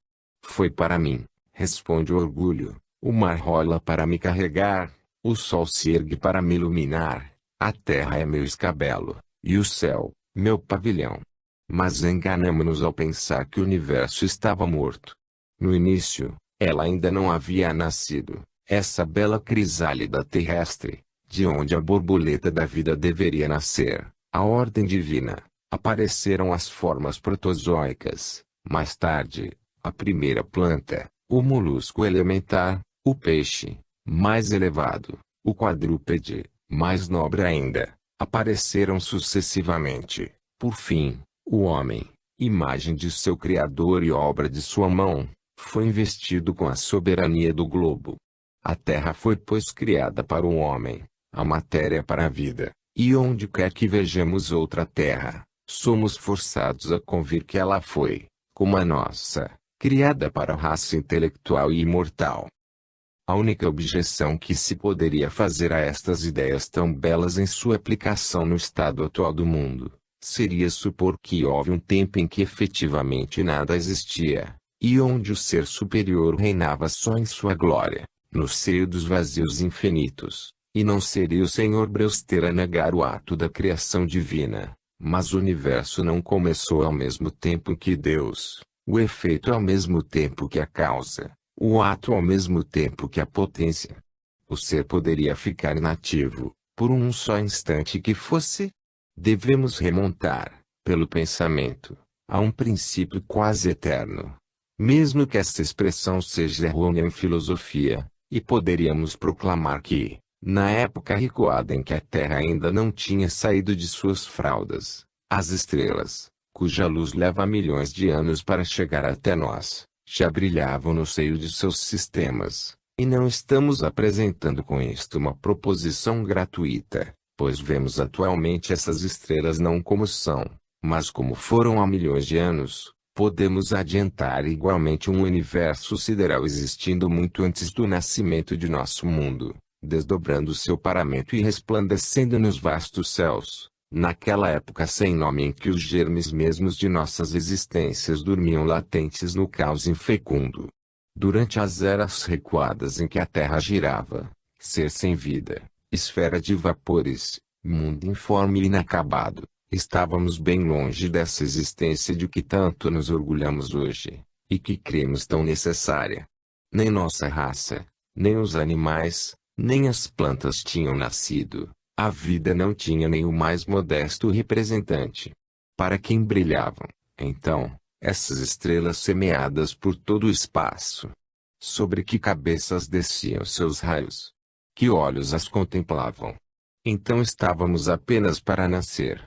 Foi para mim, responde o orgulho, o mar rola para me carregar, o sol se ergue para me iluminar, a terra é meu escabelo, e o céu, meu pavilhão. Mas enganamo-nos ao pensar que o universo estava morto. No início, ela ainda não havia nascido, essa bela crisálida terrestre, de onde a borboleta da vida deveria nascer, a ordem divina. Apareceram as formas protozoicas, mais tarde, a primeira planta, o molusco elementar, o peixe, mais elevado, o quadrúpede, mais nobre ainda, apareceram sucessivamente, por fim, o homem, imagem de seu Criador e obra de sua mão, foi investido com a soberania do globo. A terra foi pois criada para o homem, a matéria para a vida, e onde quer que vejamos outra terra, somos forçados a convir que ela foi, como a nossa, criada para a raça intelectual e imortal. A única objeção que se poderia fazer a estas ideias tão belas em sua aplicação no estado atual do mundo, seria supor que houve um tempo em que efetivamente nada existia, e onde o ser superior reinava só em sua glória, no seio dos vazios infinitos, e não seria o Senhor Brewster a negar o ato da criação divina, mas o universo não começou ao mesmo tempo que Deus. O efeito ao mesmo tempo que a causa, o ato ao mesmo tempo que a potência. O ser poderia ficar inativo, por um só instante que fosse. Devemos remontar, pelo pensamento, a um princípio quase eterno. Mesmo que esta expressão seja errônea em filosofia, e poderíamos proclamar que, na época recuada em que a Terra ainda não tinha saído de suas fraldas, as estrelas, cuja luz leva milhões de anos para chegar até nós, já brilhavam no seio de seus sistemas, e não estamos apresentando com isto uma proposição gratuita, pois vemos atualmente essas estrelas não como são, mas como foram há milhões de anos. Podemos adiantar igualmente um universo sideral existindo muito antes do nascimento de nosso mundo, desdobrando seu paramento e resplandecendo nos vastos céus. Naquela época sem nome em que os germes mesmos de nossas existências dormiam latentes no caos infecundo. Durante as eras recuadas em que a Terra girava, ser sem vida, esfera de vapores, mundo informe e inacabado, estávamos bem longe dessa existência de que tanto nos orgulhamos hoje, e que cremos tão necessária. Nem nossa raça, nem os animais, nem as plantas tinham nascido. A vida não tinha nem o mais modesto representante. Para quem brilhavam, então, essas estrelas semeadas por todo o espaço? Sobre que cabeças desciam seus raios? Que olhos as contemplavam? Então estávamos apenas para nascer.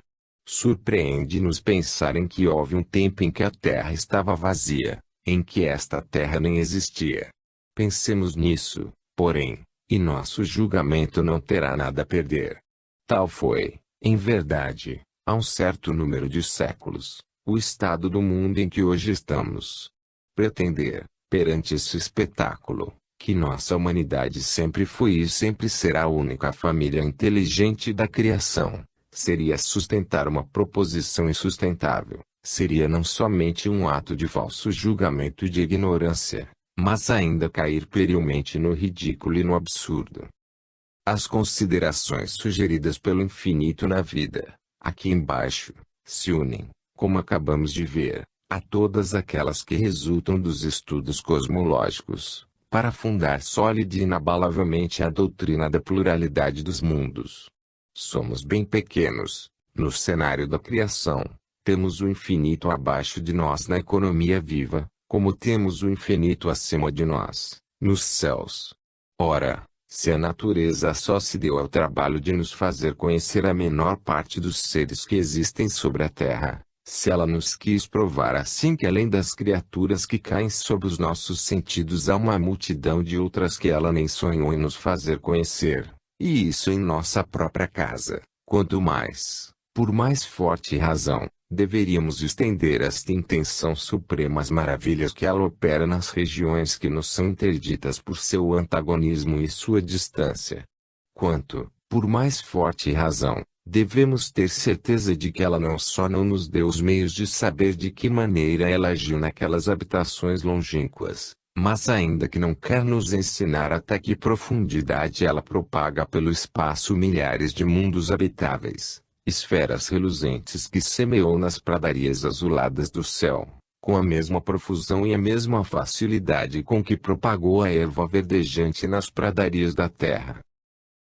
Surpreende-nos pensar em que houve um tempo em que a Terra estava vazia, em que esta Terra nem existia. Pensemos nisso, porém, e nosso julgamento não terá nada a perder. Tal foi, em verdade, há um certo número de séculos, o estado do mundo em que hoje estamos. Pretender, perante esse espetáculo, que nossa humanidade sempre foi e sempre será a única família inteligente da criação, seria sustentar uma proposição insustentável, seria não somente um ato de falso julgamento e de ignorância, mas ainda cair perielmente no ridículo e no absurdo. As considerações sugeridas pelo infinito na vida, aqui embaixo, se unem, como acabamos de ver, a todas aquelas que resultam dos estudos cosmológicos, para fundar sólida e inabalavelmente a doutrina da pluralidade dos mundos. Somos bem pequenos, no cenário da criação, temos o infinito abaixo de nós na economia viva, como temos o infinito acima de nós, nos céus. Ora, se a natureza só se deu ao trabalho de nos fazer conhecer a menor parte dos seres que existem sobre a Terra, se ela nos quis provar assim que além das criaturas que caem sob os nossos sentidos há uma multidão de outras que ela nem sonhou em nos fazer conhecer, e isso em nossa própria casa, quanto mais, por mais forte razão, deveríamos estender esta intenção suprema às maravilhas que ela opera nas regiões que nos são interditas por seu antagonismo e sua distância. Quanto, por mais forte razão, devemos ter certeza de que ela não só não nos deu os meios de saber de que maneira ela agiu naquelas habitações longínquas, mas ainda que não quer nos ensinar até que profundidade ela propaga pelo espaço milhares de mundos habitáveis, esferas reluzentes que semeou nas pradarias azuladas do céu, com a mesma profusão e a mesma facilidade com que propagou a erva verdejante nas pradarias da terra.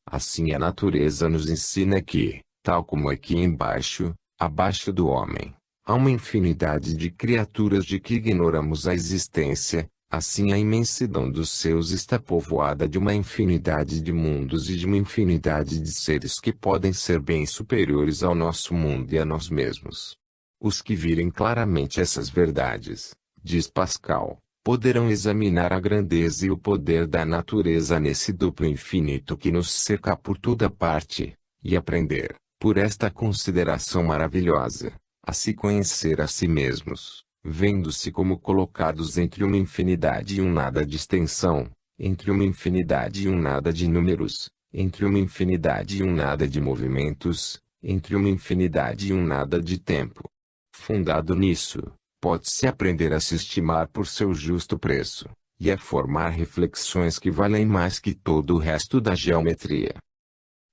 Assim a natureza nos ensina que, tal como aqui embaixo, abaixo do homem, há uma infinidade de criaturas de que ignoramos a existência, assim a imensidão dos céus está povoada de uma infinidade de mundos e de uma infinidade de seres que podem ser bem superiores ao nosso mundo e a nós mesmos. Os que virem claramente essas verdades, diz Pascal, poderão examinar a grandeza e o poder da natureza nesse duplo infinito que nos cerca por toda parte, e aprender, por esta consideração maravilhosa, a se conhecer a si mesmos, vendo-se como colocados entre uma infinidade e um nada de extensão, entre uma infinidade e um nada de números, entre uma infinidade e um nada de movimentos, entre uma infinidade e um nada de tempo. Fundado nisso, pode-se aprender a se estimar por seu justo preço, e a formar reflexões que valem mais que todo o resto da geometria.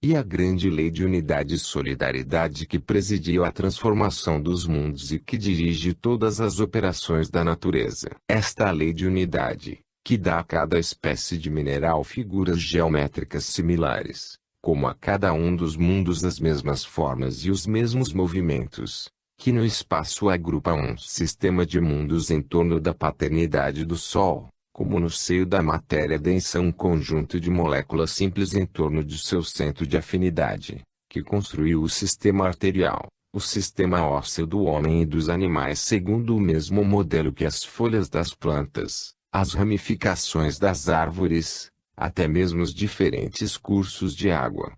E a grande lei de unidade e solidariedade que presidiu a transformação dos mundos e que dirige todas as operações da natureza. Esta lei de unidade, que dá a cada espécie de mineral figuras geométricas similares, como a cada um dos mundos as mesmas formas e os mesmos movimentos, que no espaço agrupa um sistema de mundos em torno da paternidade do Sol, como no seio da matéria densa um conjunto de moléculas simples em torno de seu centro de afinidade, que construiu o sistema arterial, o sistema ósseo do homem e dos animais segundo o mesmo modelo que as folhas das plantas, as ramificações das árvores, até mesmo os diferentes cursos de água,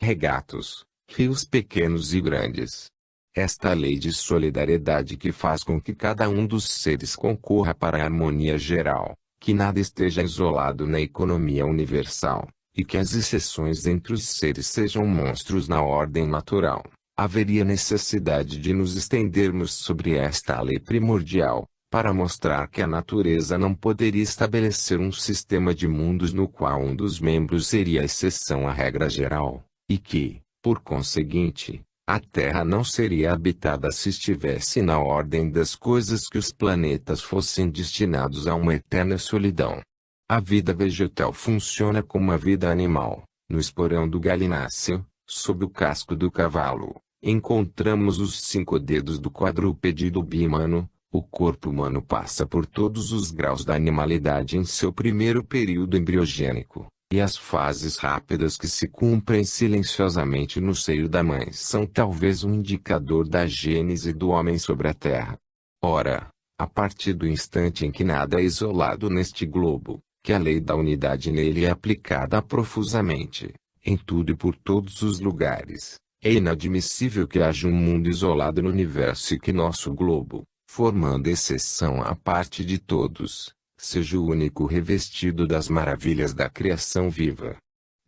regatos, rios pequenos e grandes. Esta lei de solidariedade que faz com que cada um dos seres concorra para a harmonia geral, que nada esteja isolado na economia universal, e que as exceções entre os seres sejam monstros na ordem natural, haveria necessidade de nos estendermos sobre esta lei primordial, para mostrar que a natureza não poderia estabelecer um sistema de mundos no qual um dos membros seria a exceção à regra geral, e que, por conseguinte, a Terra não seria habitada se estivesse na ordem das coisas que os planetas fossem destinados a uma eterna solidão. A vida vegetal funciona como a vida animal. No esporão do galináceo, sob o casco do cavalo, encontramos os 5 dedos do quadrúpede e do bimano. O corpo humano passa por todos os graus da animalidade em seu primeiro período embriogênico. E as fases rápidas que se cumprem silenciosamente no seio da mãe são talvez um indicador da gênese do homem sobre a Terra. Ora, a partir do instante em que nada é isolado neste globo, que a lei da unidade nele é aplicada profusamente, em tudo e por todos os lugares, é inadmissível que haja um mundo isolado no universo e que nosso globo, formando exceção à parte de todos, seja o único revestido das maravilhas da criação viva.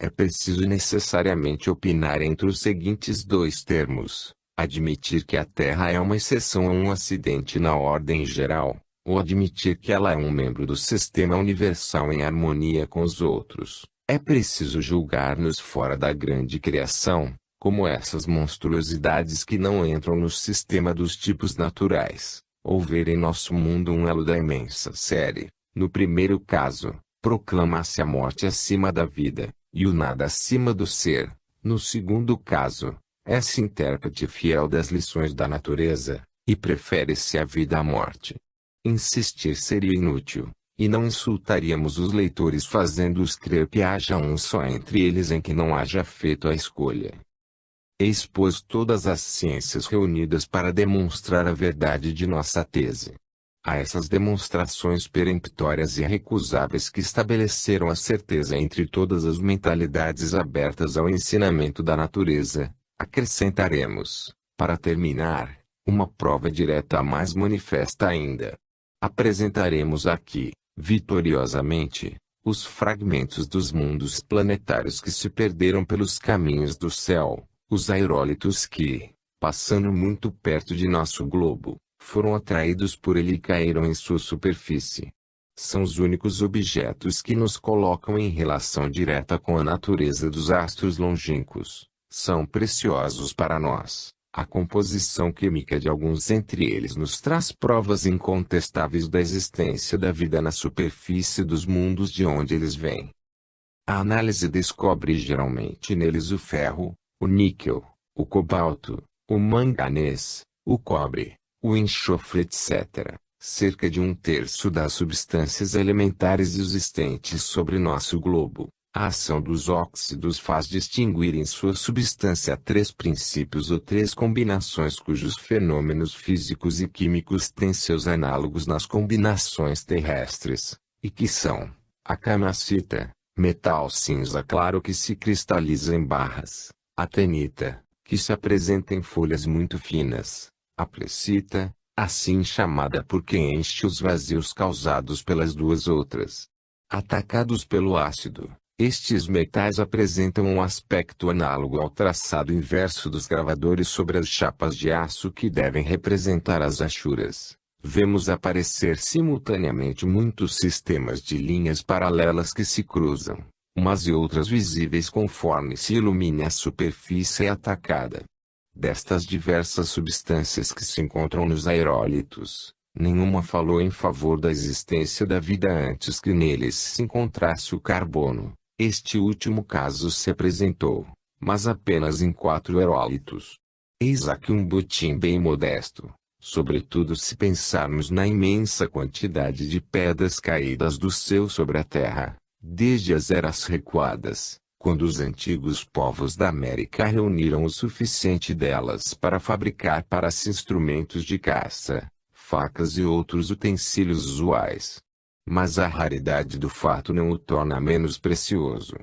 é preciso necessariamente opinar entre os seguintes dois termos: admitir que a Terra é uma exceção ou um acidente na ordem geral, ou admitir que ela é um membro do sistema universal em harmonia com os outros. É preciso julgar-nos fora da grande criação, como essas monstruosidades que não entram no sistema dos tipos naturais, ou ver em nosso mundo um elo da imensa série. No primeiro caso, proclama-se a morte acima da vida, e o nada acima do ser. No segundo caso, é-se intérprete fiel das lições da natureza, e prefere-se a vida à morte. Insistir seria inútil, e não insultaríamos os leitores fazendo-os crer que haja um só entre eles em que não haja feito a escolha. Expôs todas as ciências reunidas para demonstrar a verdade de nossa tese. A essas demonstrações peremptórias e irrecusáveis que estabeleceram a certeza entre todas as mentalidades abertas ao ensinamento da natureza, acrescentaremos, para terminar, uma prova direta mais manifesta ainda. Apresentaremos aqui, vitoriosamente, os fragmentos dos mundos planetários que se perderam pelos caminhos do céu, os aerólitos que, passando muito perto de nosso globo, foram atraídos por ele e caíram em sua superfície. São os únicos objetos que nos colocam em relação direta com a natureza dos astros longínquos. São preciosos para nós. A composição química de alguns entre eles nos traz provas incontestáveis da existência da vida na superfície dos mundos de onde eles vêm. A análise descobre geralmente neles o ferro, o níquel, o cobalto, o manganês, o cobre, o enxofre, etc., cerca de 1/3 das substâncias elementares existentes sobre nosso globo. A ação dos óxidos faz distinguir em sua substância 3 princípios ou 3 combinações cujos fenômenos físicos e químicos têm seus análogos nas combinações terrestres, e que são: a camacita, metal cinza claro que se cristaliza em barras; a tenita, que se apresenta em folhas muito finas; a precita, assim chamada porque enche os vazios causados pelas duas outras. Atacados pelo ácido, estes metais apresentam um aspecto análogo ao traçado inverso dos gravadores sobre as chapas de aço que devem representar as achuras. Vemos aparecer simultaneamente muitos sistemas de linhas paralelas que se cruzam, umas e outras visíveis conforme se ilumine a superfície atacada. Destas diversas substâncias que se encontram nos aerólitos, nenhuma falou em favor da existência da vida antes que neles se encontrasse o carbono. Este último caso se apresentou, mas apenas em 4 aerólitos. Eis aqui um botim bem modesto, sobretudo se pensarmos na imensa quantidade de pedras caídas do céu sobre a terra, desde as eras recuadas, quando os antigos povos da América reuniram o suficiente delas para fabricar para si instrumentos de caça, facas e outros utensílios usuais. Mas a raridade do fato não o torna menos precioso.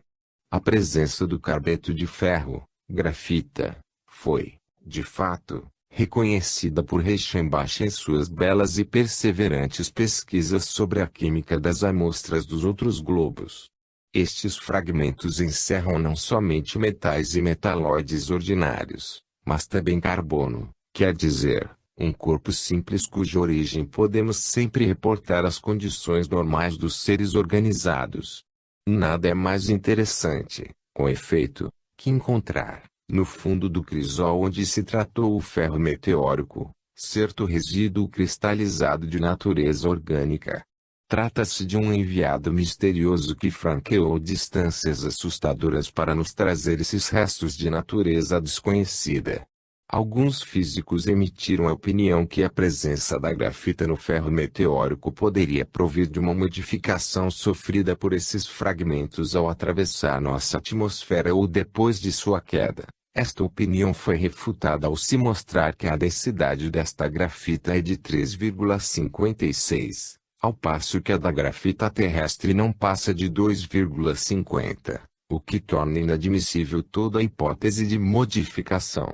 A presença do carbeto de ferro, grafita, foi, de fato, reconhecida por Reichenbach em suas belas e perseverantes pesquisas sobre a química das amostras dos outros globos. Estes fragmentos encerram não somente metais e metalóides ordinários, mas também carbono, quer dizer, um corpo simples cuja origem podemos sempre reportar às condições normais dos seres organizados. Nada é mais interessante, com efeito, que encontrar, no fundo do crisol onde se tratou o ferro meteórico, certo resíduo cristalizado de natureza orgânica. Trata-se de um enviado misterioso que franqueou distâncias assustadoras para nos trazer esses restos de natureza desconhecida. Alguns físicos emitiram a opinião que a presença da grafita no ferro meteórico poderia provir de uma modificação sofrida por esses fragmentos ao atravessar nossa atmosfera ou depois de sua queda. Esta opinião foi refutada ao se mostrar que a densidade desta grafita é de 3,56, ao passo que a da grafita terrestre não passa de 2,50, o que torna inadmissível toda a hipótese de modificação.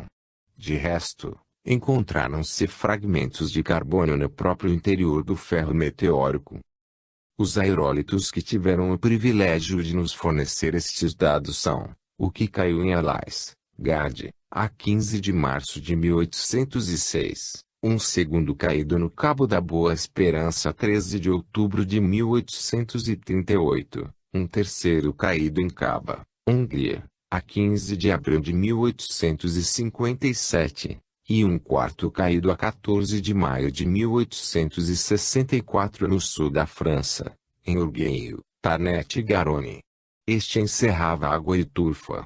De resto, encontraram-se fragmentos de carbono no próprio interior do ferro meteórico. Os aerólitos que tiveram o privilégio de nos fornecer estes dados são: o que caiu em Alais, Gade, a 15 de março de 1806, um segundo caído no Cabo da Boa Esperança a 13 de outubro de 1838, um terceiro caído em Caba, Hungria, a 15 de abril de 1857, e um quarto caído a 14 de maio de 1864 no sul da França, em Urgueil, Tarnet e Garonne. Este encerrava Água e Turfa.